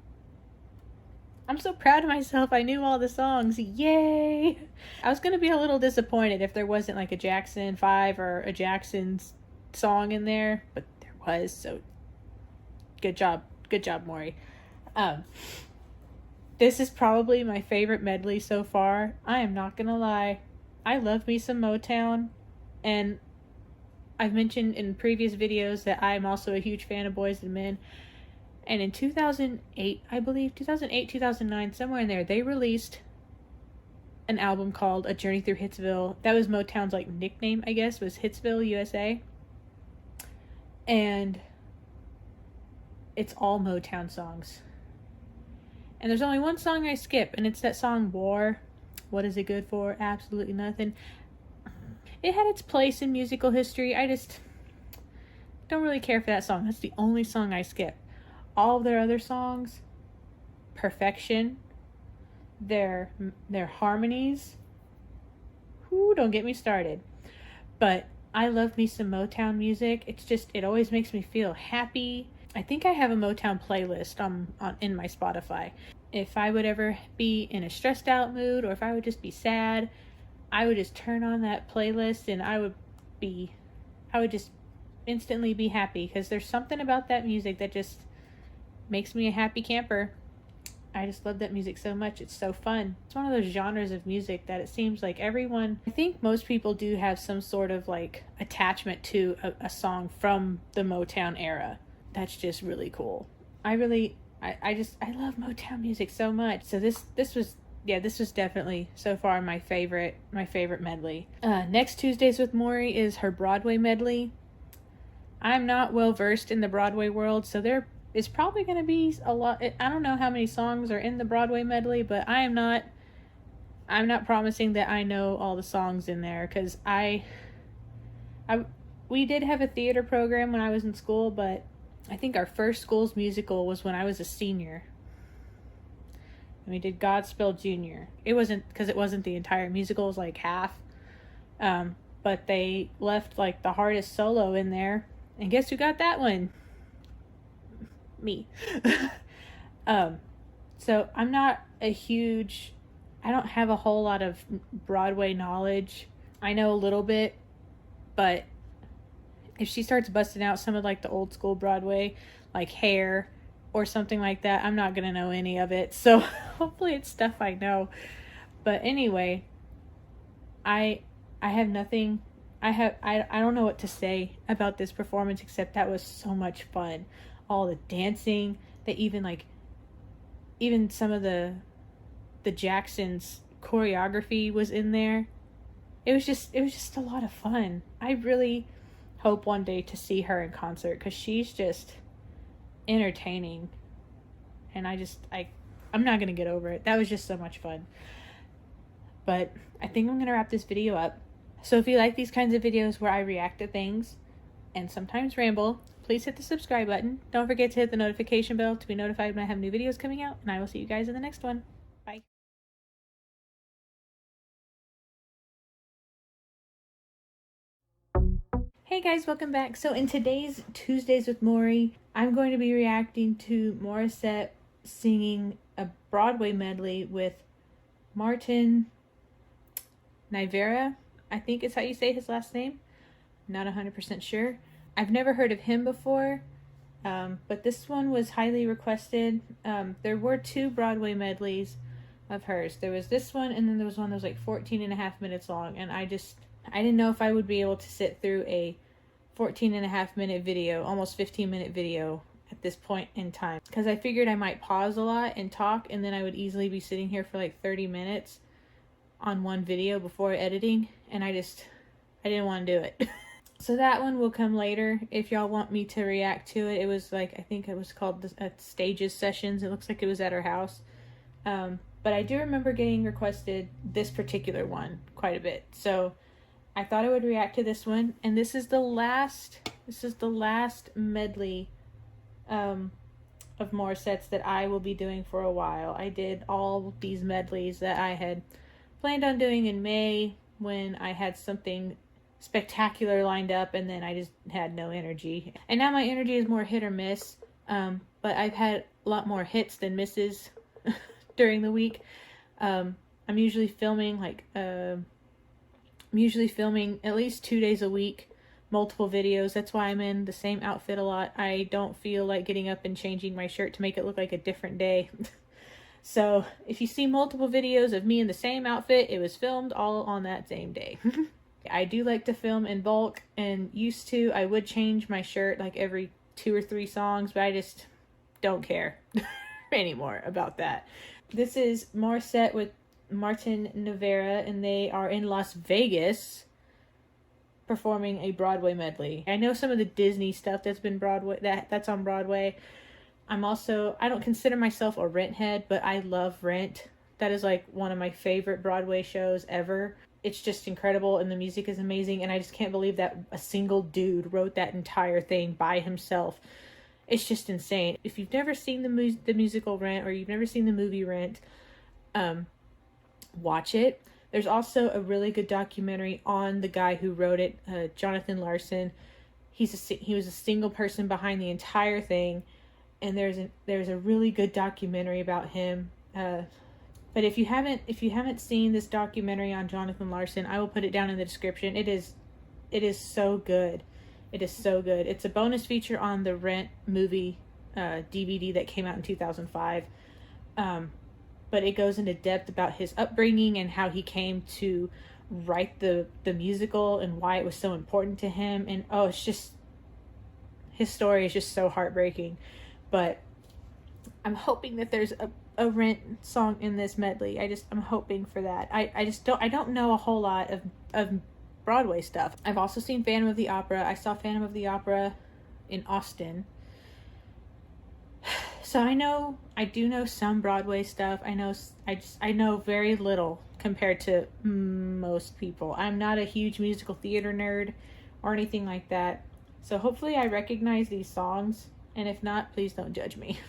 I'm so proud of myself. I knew all the songs. Yay! I was going to be a little disappointed if there wasn't like a Jackson 5 or a Jackson's song in there, but there was, so good job. Good job, Maury. This is probably my favorite medley so far. I am not going to lie. I love me some Motown, and I've mentioned in previous videos that I'm also a huge fan of Boyz II Men. And in 2008, I believe, 2008, 2009, somewhere in there, they released an album called A Journey Through Hitsville. That was Motown's like nickname, I guess, was Hitsville, USA. And it's all Motown songs. And there's only one song I skip, and it's that song War. What is it good for? Absolutely nothing. It had its place in musical history. I just don't really care for that song. That's the only song I skip. All of their other songs, perfection, their harmonies, whoo, don't get me started. But I love me some Motown music. It's just, it always makes me feel happy. I think I have a Motown playlist in my Spotify. If I would ever be in a stressed out mood, or if I would just be sad, I would just turn on that playlist and I would just instantly be happy, because there's something about that music that just makes me a happy camper. I just love that music so much. It's so fun. It's one of those genres of music that it seems like everyone, I think most people do have some sort of like attachment to a song from the Motown era. That's just really cool. I love Motown music so much. So this was definitely so far my favorite medley. Next Tuesdays with Maury is her Broadway medley. I'm not well versed in the Broadway world, so there is probably going to be a lot. I don't know how many songs are in the Broadway medley, but I'm not promising that I know all the songs in there, because we did have a theater program when I was in school, but I think our first school's musical was when I was a senior. And we did Godspell Jr. It wasn't the entire musical, it was like half. But they left like the hardest solo in there. And guess who got that one? Me. So I'm not I don't have a whole lot of Broadway knowledge. I know a little bit, but if she starts busting out some of like the old school Broadway, like Hair or something like that, I'm not gonna know any of it. So hopefully it's stuff I know. But anyway, I have nothing. I don't know what to say about this performance, except that was so much fun. All the dancing, even some of the Jacksons choreography was in there. It was just a lot of fun. I really hope one day to see her in concert, because she's just entertaining, and I'm not gonna get over it. That was just so much fun. But I think I'm gonna wrap this video up. So if you like these kinds of videos where I react to things and sometimes ramble, please hit the subscribe button. Don't forget to hit the notification bell to be notified when I have new videos coming out, and I will see you guys in the next one. Bye. Hey guys, welcome back. So in today's Tuesdays with Maury, I'm going to be reacting to Morissette singing a Broadway medley with Martin Nivera. I think is how you say his last name. Not 100% sure. I've never heard of him before, but this one was highly requested. There were 2 Broadway medleys of hers. There was this one, and then there was one that was like 14 and a half minutes long, and I didn't know if I would be able to sit through a 14 and a half minute video, almost 15-minute video at this point in time, because I figured I might pause a lot and talk, and then I would easily be sitting here for like 30 minutes on one video before editing, and I didn't want to do it. So that one will come later if y'all want me to react to it. It was like, I think it was called Stages Sessions. It looks like it was at her house. But I do remember getting requested this particular one quite a bit. So I thought I would react to this one. And this is the last medley of Morissette's that I will be doing for a while. I did all these medleys that I had planned on doing in May when I had something spectacular lined up, and then I just had no energy. And now my energy is more hit or miss. But I've had a lot more hits than misses during the week. I'm usually filming at least 2 days a week, multiple videos. That's why I'm in the same outfit a lot. I don't feel like getting up and changing my shirt to make it look like a different day. So if you see multiple videos of me in the same outfit, it was filmed all on that same day. I do like to film in bulk, and used to, I would change my shirt like every 2 or 3 songs, but I just don't care anymore about that. This is Morissette with Martin Navera, and they are in Las Vegas performing a Broadway medley. I know some of the Disney stuff that's been Broadway, that's on Broadway. I don't consider myself a Rent head, but I love Rent. That is like one of my favorite Broadway shows ever. It's just incredible, and the music is amazing, and I just can't believe that a single dude wrote that entire thing by himself. It's just insane. If you've never seen the musical Rent, or you've never seen the movie Rent, watch it. There's also a really good documentary on the guy who wrote it, Jonathan Larson. He was a single person behind the entire thing, and there's a really good documentary about him. But if you haven't seen this documentary on Jonathan Larson, I will put it down in the description. It is so good. It is so good. It's a bonus feature on the Rent movie DVD that came out in 2005. But it goes into depth about his upbringing and how he came to write the musical and why it was so important to him. And it's just, his story is just so heartbreaking. But I'm hoping that there's a Rent song in this medley. I'm hoping for that. I don't know a whole lot of Broadway stuff. I've also seen Phantom of the Opera. I saw Phantom of the Opera in Austin. So I do know some Broadway stuff. I know very little compared to most people. I'm not a huge musical theater nerd or anything like that. So hopefully I recognize these songs, and if not, please don't judge me.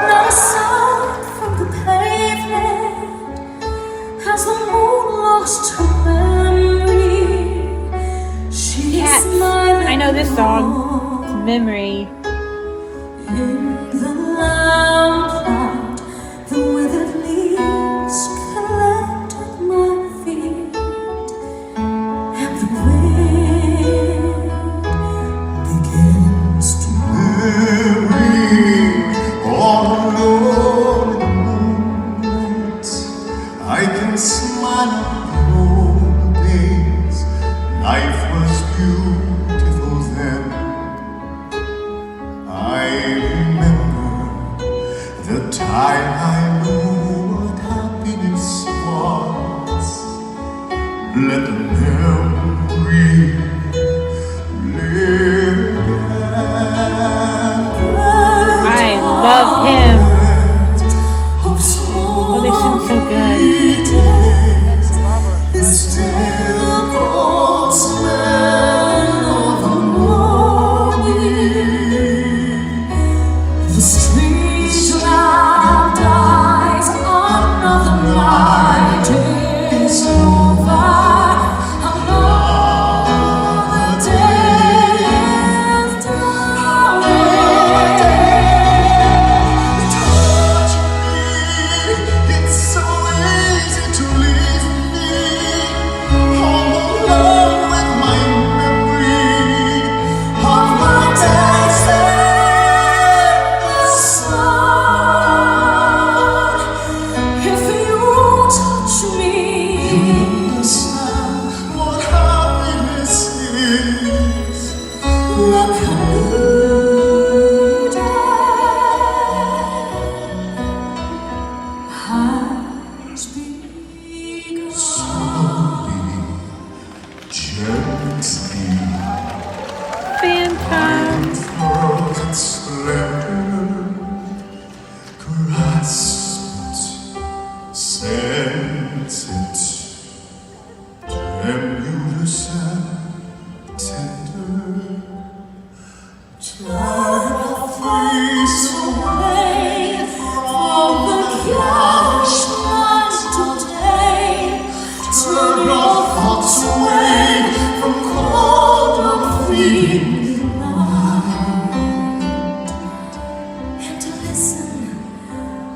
Not a sound from the pavement as the moon lost her memory. She Cats. I know this song. It's Memory. In the lamplight, the withered leaves collect at my feet, and the wind begins to memory all alone in the moonlight. I can smile at the old days. Life was beautiful then. I remember the time I knew what happiness was. Let the memory live again. I love him. Oh, they sound so good. you listen tender, turn your face away from the couch night today. Turn your thoughts away from cold unfeeling night, and to listen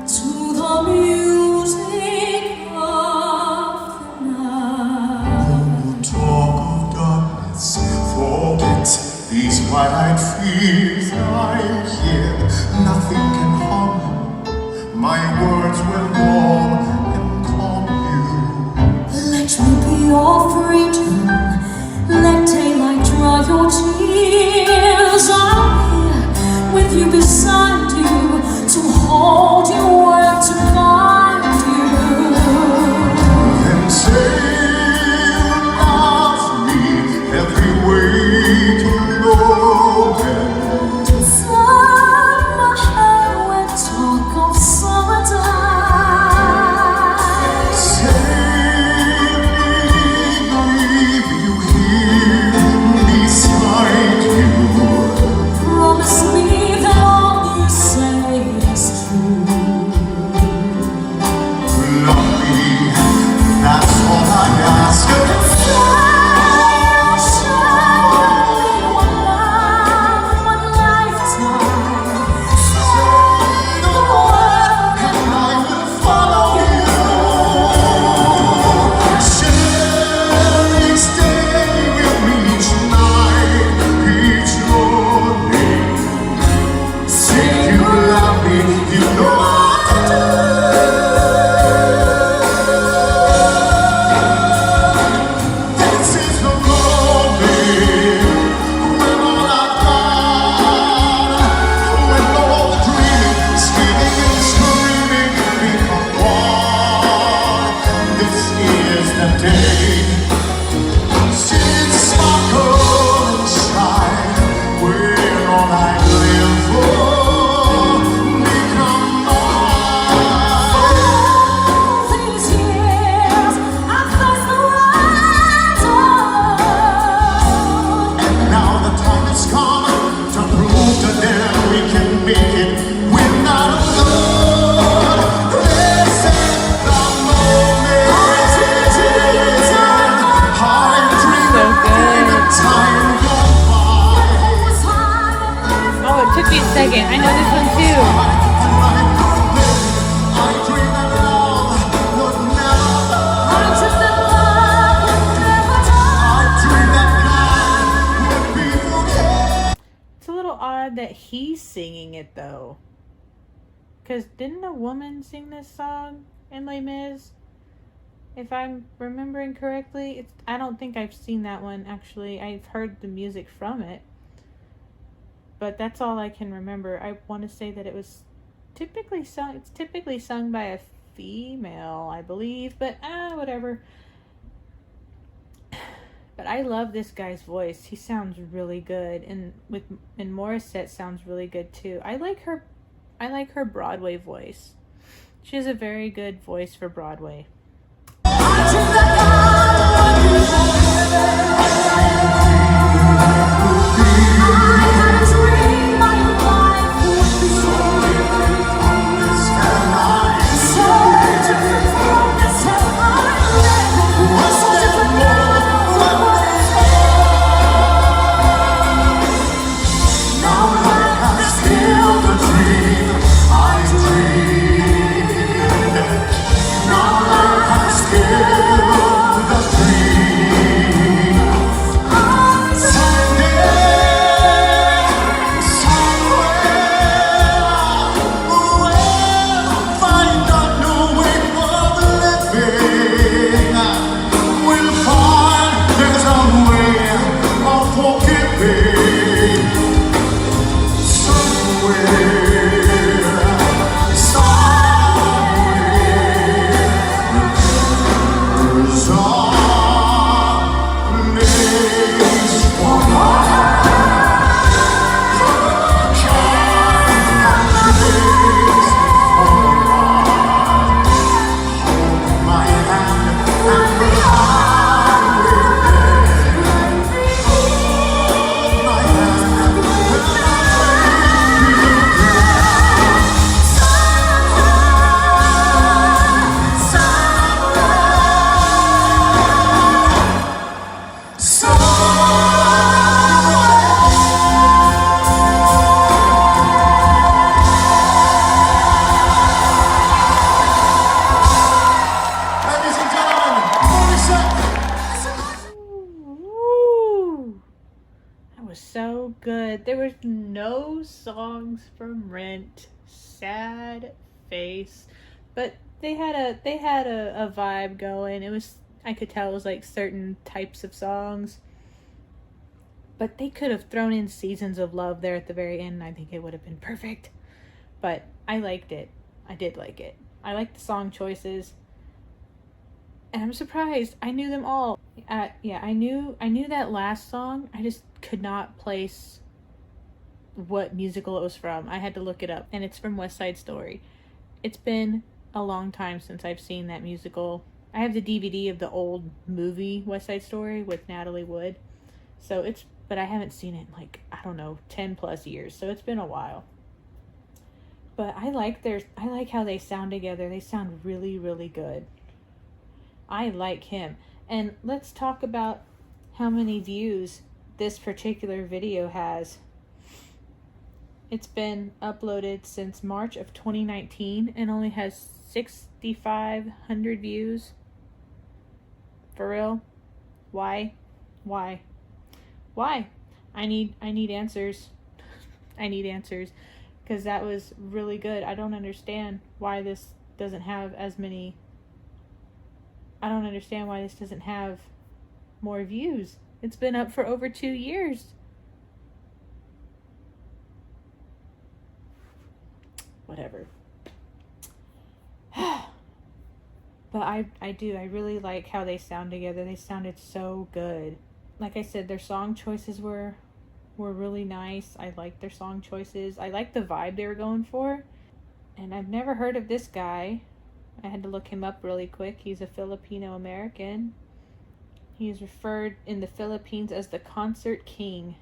to the music of the night. Talk of darkness, forget these wide-eyed fears I hear. Nothing can harm you, my words will warm and calm you. Let me be your freedom, let daylight dry your tears. I'm here with you, beside you, to hold you and to guide you. Then say you love me every waking moment. Turn my head when talk of summertime. Say baby, you hear me beside you. Promise me that all you say is true. Love me, that's all I ask. Second. I know this one too. It's a little odd that he's singing it though. Because didn't a woman sing this song in Les Mis? If I'm remembering correctly, I don't think I've seen that one actually. I've heard the music from it. But that's all I can remember. I want to say that it was typically sung. It's typically sung by a female, I believe. But whatever. But I love this guy's voice. He sounds really good, and Morissette sounds really good too. I like her Broadway voice. She has a very good voice for Broadway. I dream. was so good. There was no songs from Rent. Sad face. But they had a vibe going. It was, I could tell it was like certain types of songs. But they could have thrown in Seasons of Love there at the very end. I think it would have been perfect. But I liked it. I did like it. I liked the song choices. And I'm surprised. I knew them all. Yeah, I knew that last song. I just could not place what musical it was from. I had to look it up. And it's from West Side Story. It's been a long time since I've seen that musical. I have the DVD of the old movie West Side Story with Natalie Wood. But I haven't seen it in like, I don't know, 10 plus years. So it's been a while. But I like how they sound together. They sound really, really good. I like him. And let's talk about how many views this particular video has. It's been uploaded since March of 2019 and only has 6,500 views. For real? Why? I need answers. I need answers. Because that was really good. I don't understand why this doesn't have as many. I don't understand why this doesn't have more views. It's been up for over 2 years. Whatever. But I really like how they sound together. They sounded so good. Like I said, their song choices were really nice. I liked their song choices. I liked the vibe they were going for. And I've never heard of this guy. I had to look him up really quick. He's a Filipino American. He is referred in the Philippines as the Concert King.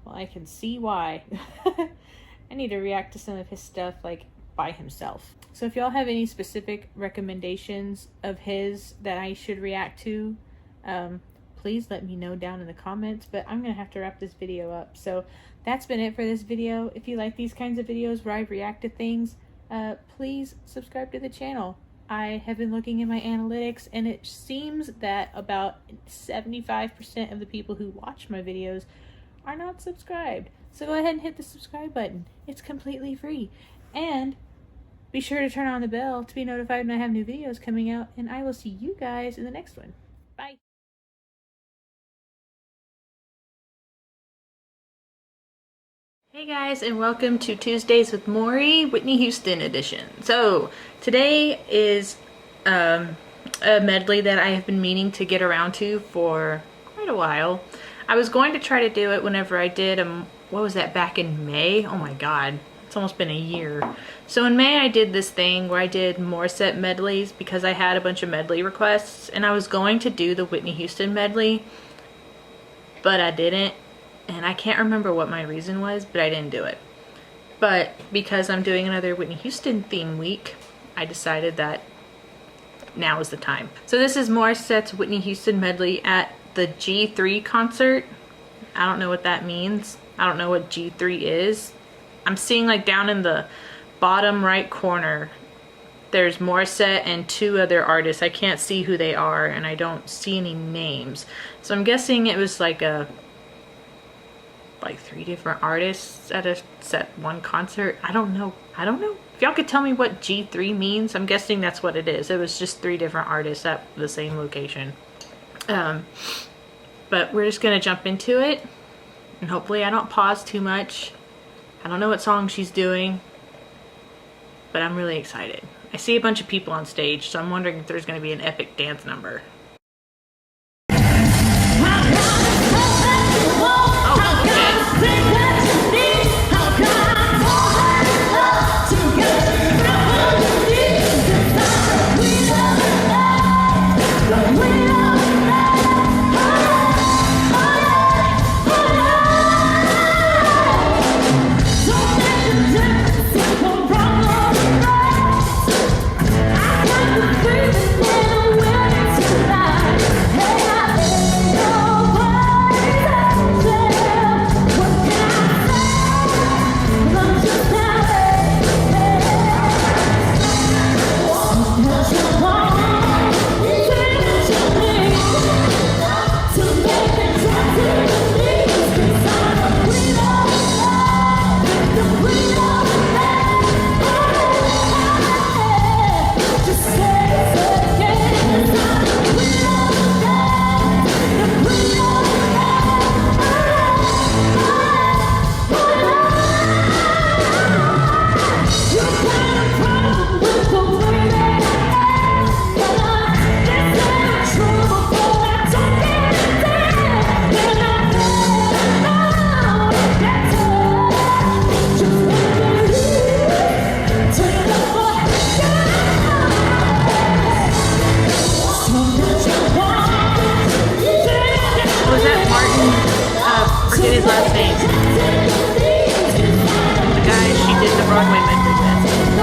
Well, I can see why. I need to react to some of his stuff like by himself. So if y'all have any specific recommendations of his that I should react to, please let me know down in the comments. But I'm gonna have to wrap this video up. So that's been it for this video. If you like these kinds of videos where I react to things, please subscribe to the channel. I have been looking in my analytics and it seems that about 75% of the people who watch my videos are not subscribed. So go ahead and hit the subscribe button. It's completely free. And be sure to turn on the bell to be notified when I have new videos coming out. And I will see you guys in the next one. Bye. Hey guys, and welcome to Tuesdays with Maury, Whitney Houston edition. So today is a medley that I have been meaning to get around to for quite a while. I was going to try to do it whenever I did, what was that, back in May? Oh my god, it's almost been a year. So in May I did this thing where I did Morissette medleys because I had a bunch of medley requests, and I was going to do the Whitney Houston medley, but I didn't. And I can't remember what my reason was, but I didn't do it. But because I'm doing another Whitney Houston theme week, I decided that now is the time. So this is Morissette's Whitney Houston medley at the G3 concert. I don't know what that means. I don't know what G3 is. I'm seeing like down in the bottom right corner, there's Morissette and 2 other artists. I can't see who they are and I don't see any names. So I'm guessing it was like 3 different artists at one concert. I don't know. If y'all could tell me what G3 means, I'm guessing that's what it is. It was just 3 different artists at the same location. But we're just gonna jump into it, and hopefully I don't pause too much. I don't know what song she's doing, but I'm really excited. I see a bunch of people on stage, so I'm wondering if there's gonna be an epic dance number. I forget his last name. The guy she did the Broadway medley with.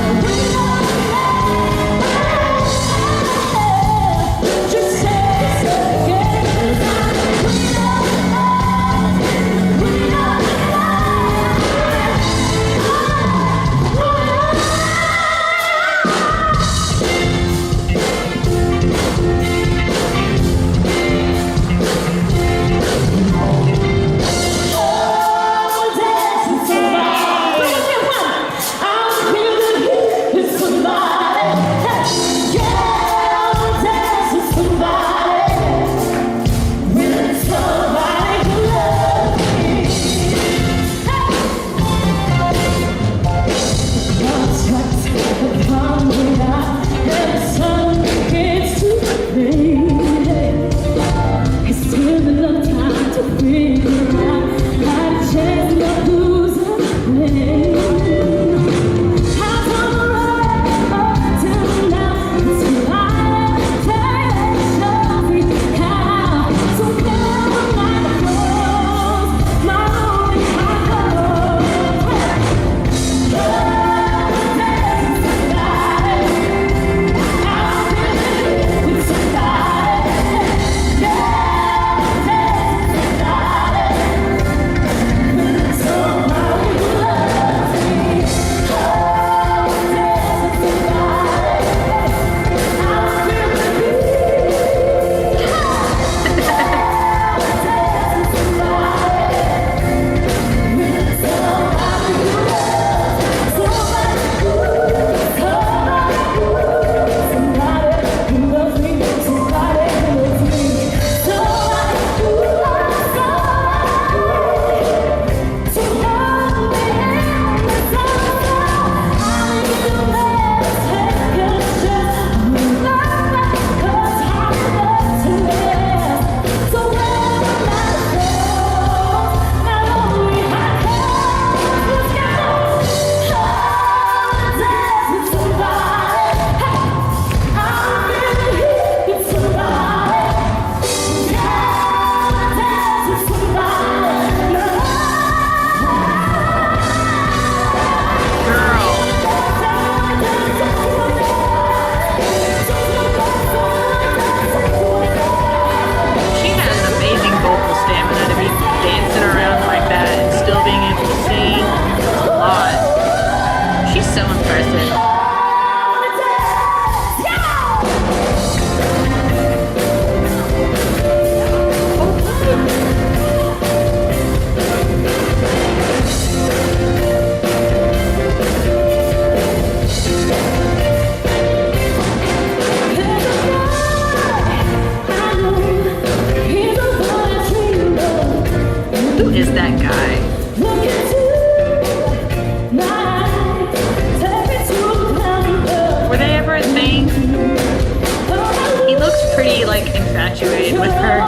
infatuated with her.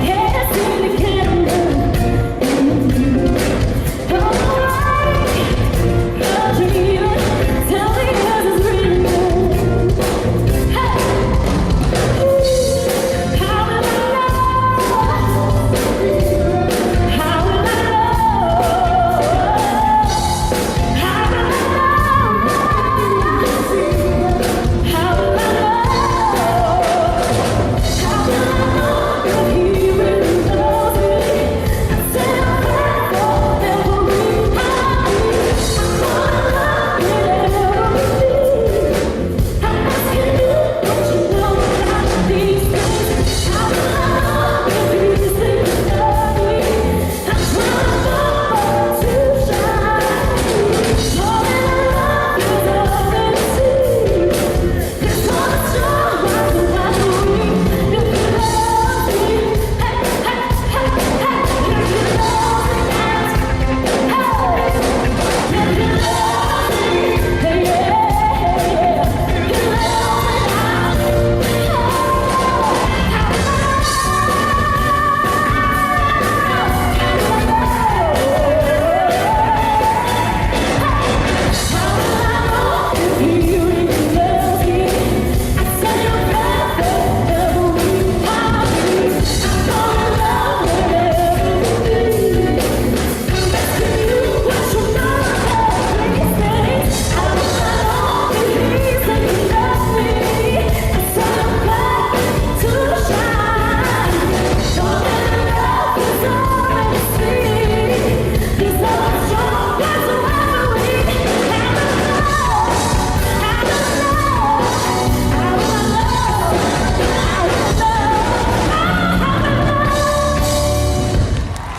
Here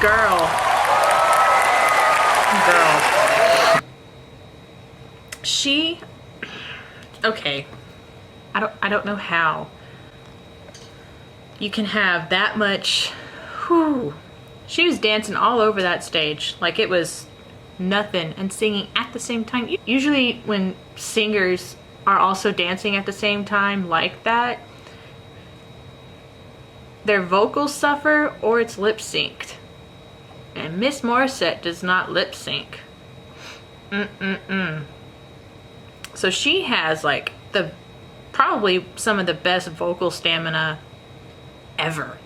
Girl. She, okay, I don't know how you can have that much, whew. She was dancing all over that stage like it was nothing and singing at the same time. Usually when singers are also dancing at the same time like that, their vocals suffer or it's lip synced. And Miss Morissette does not lip sync. So she has like probably some of the best vocal stamina ever.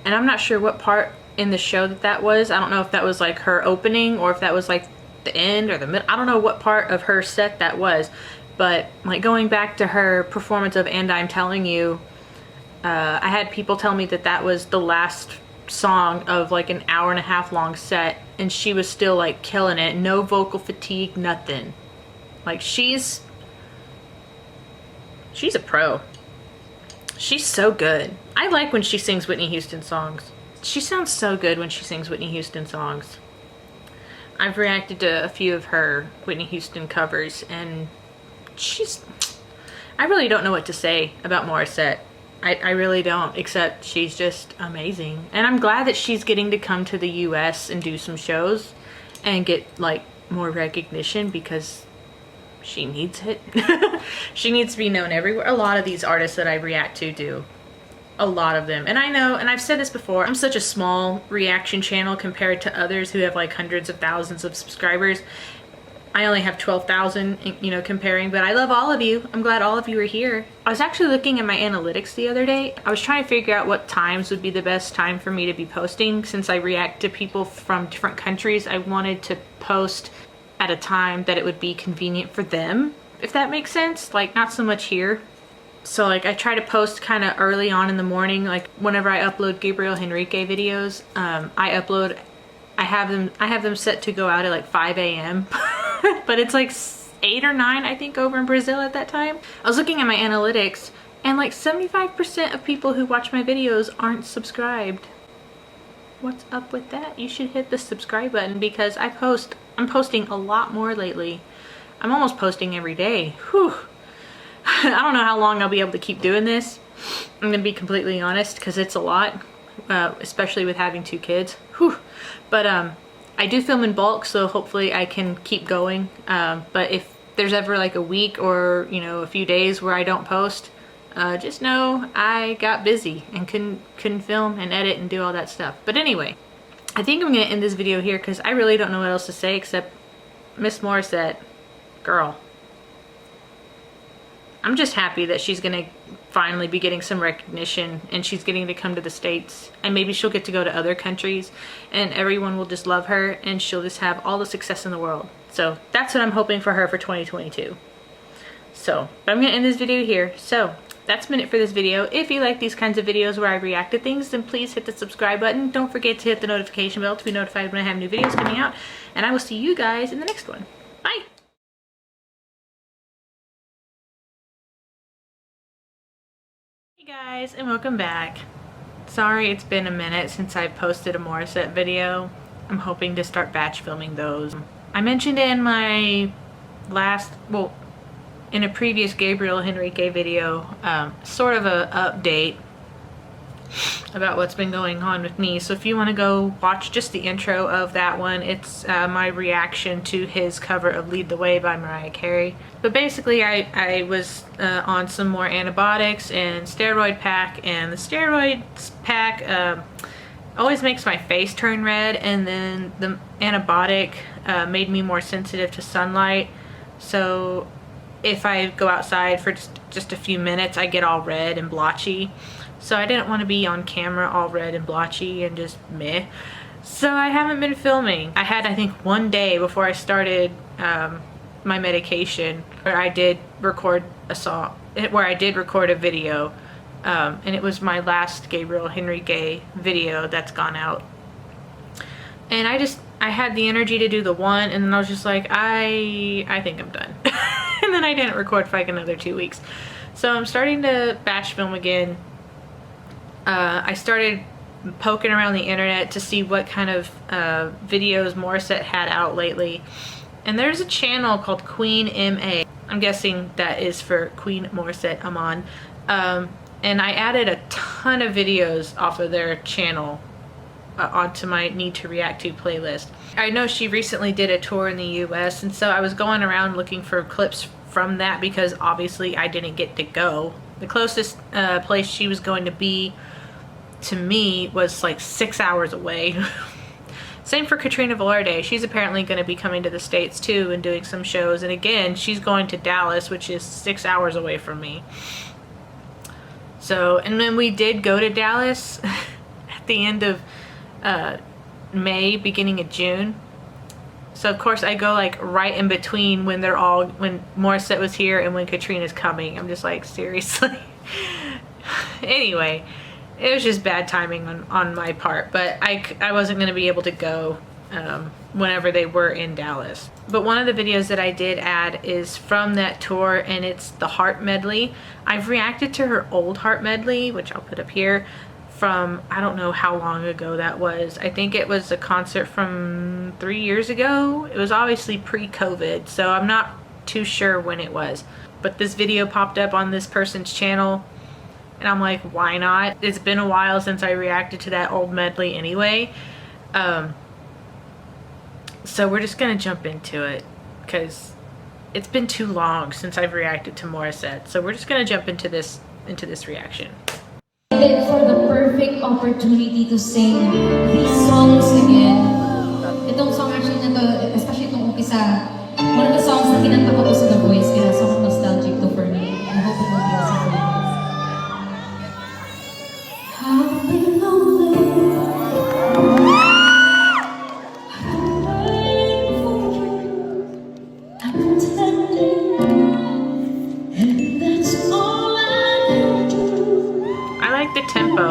And I'm not sure what part in the show that was. I don't know if that was like her opening or if that was like the end or the middle. I don't know what part of her set that was. But like going back to her performance of And I'm Telling You, I had people tell me that that was the last song of like an hour-and-a-half long set, and she was still like killing it. No vocal fatigue, nothing. Like she's a pro. She's so good. I like when she sings Whitney Houston songs. She sounds so good when she sings Whitney Houston songs. I've reacted to a few of her Whitney Houston covers, and I really don't know what to say about Morissette. I really don't, except she's just amazing. And I'm glad that she's getting to come to the US and do some shows and get like more recognition, because she needs it. She needs to be known everywhere. A lot of these artists that I react to do. A lot of them. And I know, and I've said this before, I'm such a small reaction channel compared to others who have like hundreds of thousands of subscribers. I only have 12,000, you know, comparing, but I love all of you. I'm glad all of you are here. I was actually looking at my analytics the other day. I was trying to figure out what times would be the best time for me to be posting. Since I react to people from different countries, I wanted to post at a time that it would be convenient for them, if that makes sense. Like, not so much here. So like I try to post kind of early on in the morning, like whenever I upload Gabriel Henrique videos. I have them set to go out at like 5 a.m. but it's like 8 or 9, I think, over in Brazil at that time. I was looking at my analytics, and like 75% of people who watch my videos aren't subscribed. What's up with that? You should hit the subscribe button, because I'm posting a lot more lately. I'm almost posting every day. Whew. I don't know how long I'll be able to keep doing this. I'm gonna be completely honest, because it's a lot, especially with having 2 kids. Whew. But I do film in bulk, so hopefully I can keep going. But if there's ever like a week or, you know, a few days where I don't post, just know I got busy and couldn't film and edit and do all that stuff. But anyway, I think I'm gonna end this video here, because I really don't know what else to say except Miss Morissette, girl. I'm just happy that she's gonna finally be getting some recognition, and she's getting to come to the States, and maybe she'll get to go to other countries, and everyone will just love her, and she'll just have all the success in the world. So that's what I'm hoping for her for 2022. So, but I'm gonna end this video here. So that's been it for this video. If you like these kinds of videos where I react to things, then please hit the subscribe button. Don't forget to hit the notification bell to be notified when I have new videos coming out, and I will see you guys in the next one. Bye. Hey guys, and welcome back. Sorry it's been a minute since I posted a Morissette video. I'm hoping to start batch filming those. I mentioned it in my in a previous Gabriel Henrique video, sort of a update about what's been going on with me. So if you want to go watch just the intro of that one, it's my reaction to his cover of Lead the Way by Mariah Carey. But basically I was on some more antibiotics and steroid pack, and the steroid pack always makes my face turn red, and then the antibiotic made me more sensitive to sunlight. So if I go outside for just a few minutes, I get all red and blotchy. So I didn't want to be on camera all red and blotchy and just meh. So I haven't been filming. I had, I think, one day before I started my medication where I did record a song, where I did record a video, and it was my last Gabriel Henrique video that's gone out. And I had the energy to do the one, and then I was just like, I think I'm done. And then I didn't record for like another 2 weeks. So I'm starting to batch film again. I started poking around the internet to see what kind of videos Morissette had out lately. And there's a channel called Queen MA. I'm guessing that is for Queen Morissette Amon. And I added a ton of videos off of their channel onto my Need to React to playlist. I know she recently did a tour in the US, and so I was going around looking for clips from that because obviously I didn't get to go. The closest place she was going to be to me was like 6 hours away. Same for Katrina Velarde. She's apparently going to be coming to the States too and doing some shows. And again, she's going to Dallas, which is 6 hours away from me. So, and then we did go to Dallas at the end of May, beginning of June. So of course I go like right in between when when Morissette was here and when Katrina's coming. I'm just like, seriously? Anyway. It was just bad timing on my part, but I wasn't going to be able to go whenever they were in Dallas. But one of the videos that I did add is from that tour, and it's the Heart Medley. I've reacted to her old Heart Medley, which I'll put up here, from I don't know how long ago that was. I think it was a concert from 3 years ago. It was obviously pre-COVID, so I'm not too sure when it was. But this video popped up on this person's channel, and I'm like, why not? It's been a while since I reacted to that old medley anyway. So we're just gonna jump into it because it's been too long since I've reacted to Morissette. So we're just gonna jump into this reaction. For the perfect opportunity to sing these songs again. Itong song actually na to, especially itong umpisa, one of the songs na kinanta ko to sa The Voice, kaya sobrang nostalgic to for me. I hope it will be also for you. I've been lonely. I like the tempo.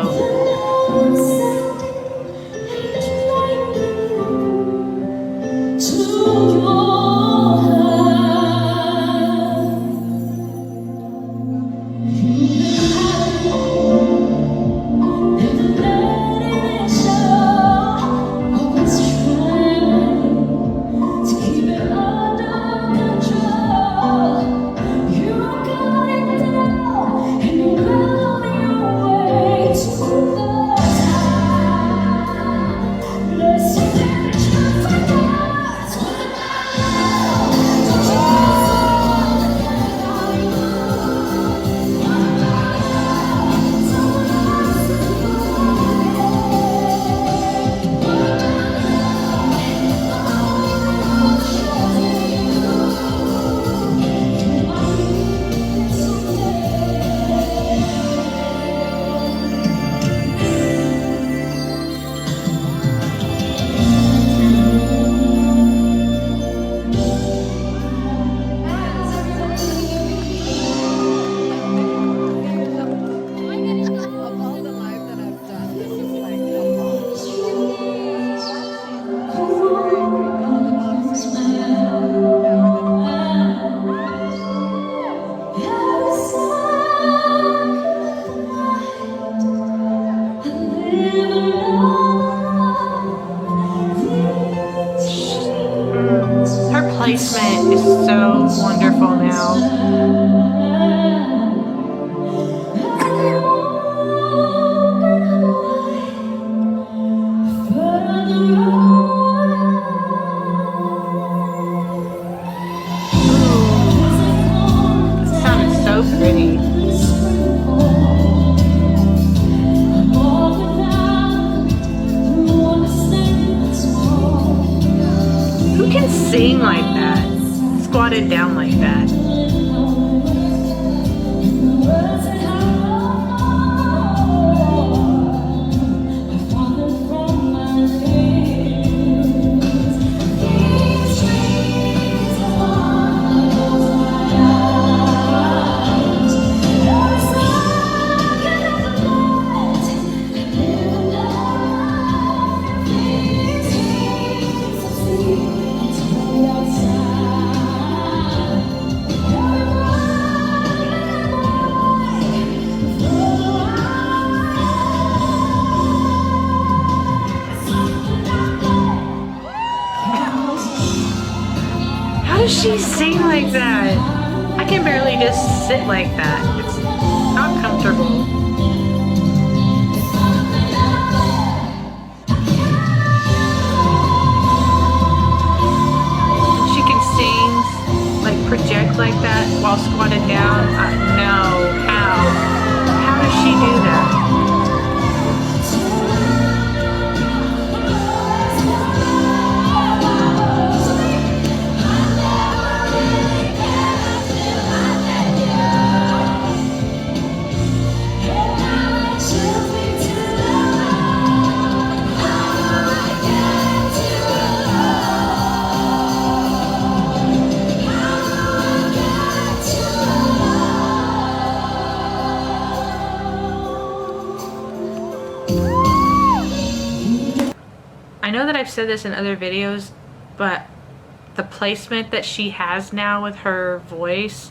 Placement is so wonderful now. Ooh, sounded so pretty. Who can sing like that? Squatted down like that. does she sing like that? I can barely just sit like that. It's not comfortable. She can sing, like project like that while squatted down. No, how? How does she do that? I know that I've said this in other videos, but the placement that she has now with her voice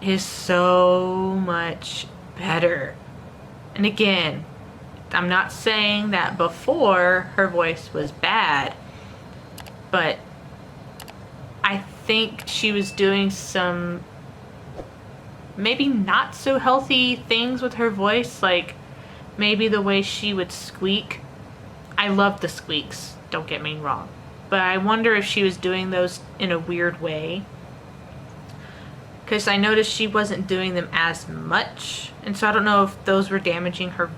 is so much better. And again, I'm not saying that before her voice was bad, but I think she was doing some maybe not so healthy things with her voice, like maybe the way she would squeak. I love the squeaks, don't get me wrong, but I wonder if she was doing those in a weird way, because I noticed she wasn't doing them as much, and so I don't know if those were damaging her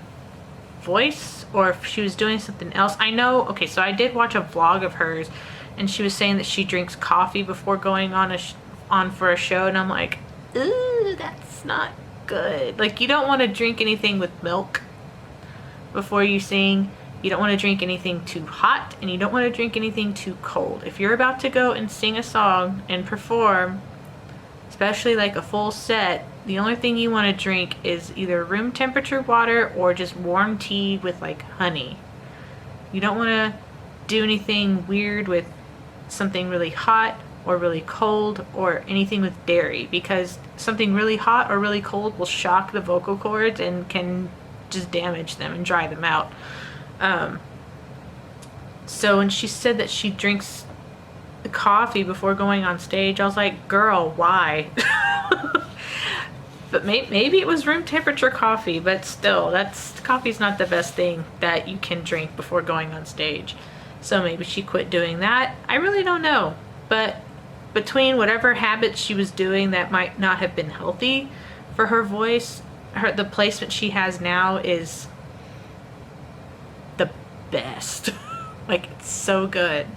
voice or if she was doing something else. I know, okay, so I did watch a vlog of hers, and she was saying that she drinks coffee before going on for a show, and I'm like, ooh, that's not good. Like, you don't want to drink anything with milk before you sing. You don't want to drink anything too hot, and you don't want to drink anything too cold. If you're about to go and sing a song and perform, especially like a full set, the only thing you want to drink is either room temperature water or just warm tea with like honey. You don't want to do anything weird with something really hot or really cold or anything with dairy, because something really hot or really cold will shock the vocal cords and can just damage them and dry them out. So when she said that she drinks coffee before going on stage, I was like, girl, why? But maybe it was room temperature coffee, but still, coffee's not the best thing that you can drink before going on stage. So maybe she quit doing that. I really don't know. But between whatever habits she was doing that might not have been healthy for her voice, the placement she has now is the best. Like, it's so good.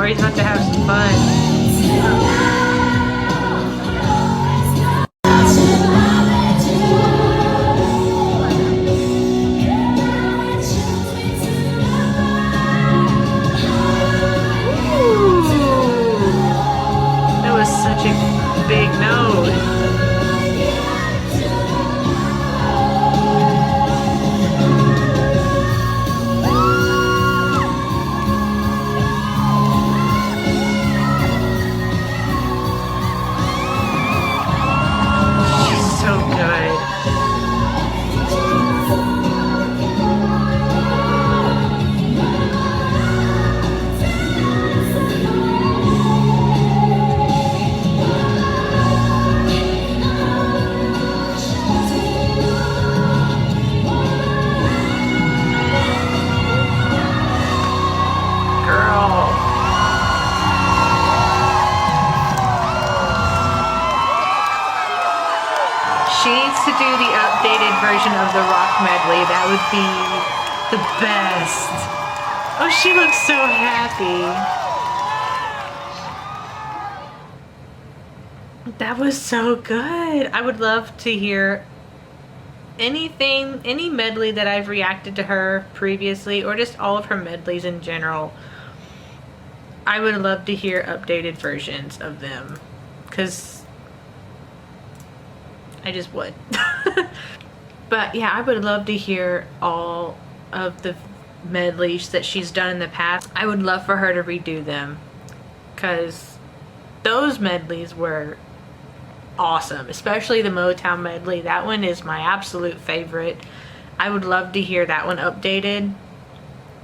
He's about to have some fun. Ooh, that was such a big note. She needs to do the updated version of the rock medley. That would be the best. Oh, she looks so happy. That was so good. I would love to hear any medley that I've reacted to her previously, or just all of her medleys in general, I would love to hear updated versions of them, because I just would. But yeah, I would love to hear all of the medleys that she's done in the past. I would love for her to redo them, because those medleys were awesome, especially the Motown medley. That one is my absolute favorite. I would love to hear that one updated.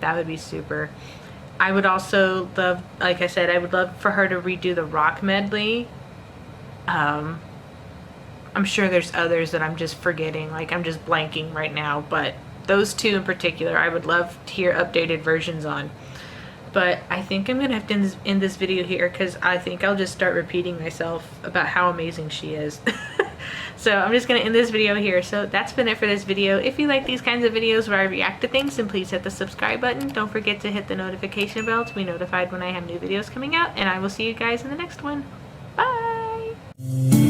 That would be super. I would also love, like I said, I would love for her to redo the rock medley. I'm sure there's others that I'm just forgetting, like I'm just blanking right now, but those two in particular I would love to hear updated versions on. But I think I'm gonna have to end this video here, because I think I'll just start repeating myself about how amazing she is. So I'm just gonna end this video here. So that's been it for this video. If you like these kinds of videos where I react to things, then please hit the subscribe button. Don't forget to hit the notification bell to be notified when I have new videos coming out, and I will see you guys in the next one. Bye!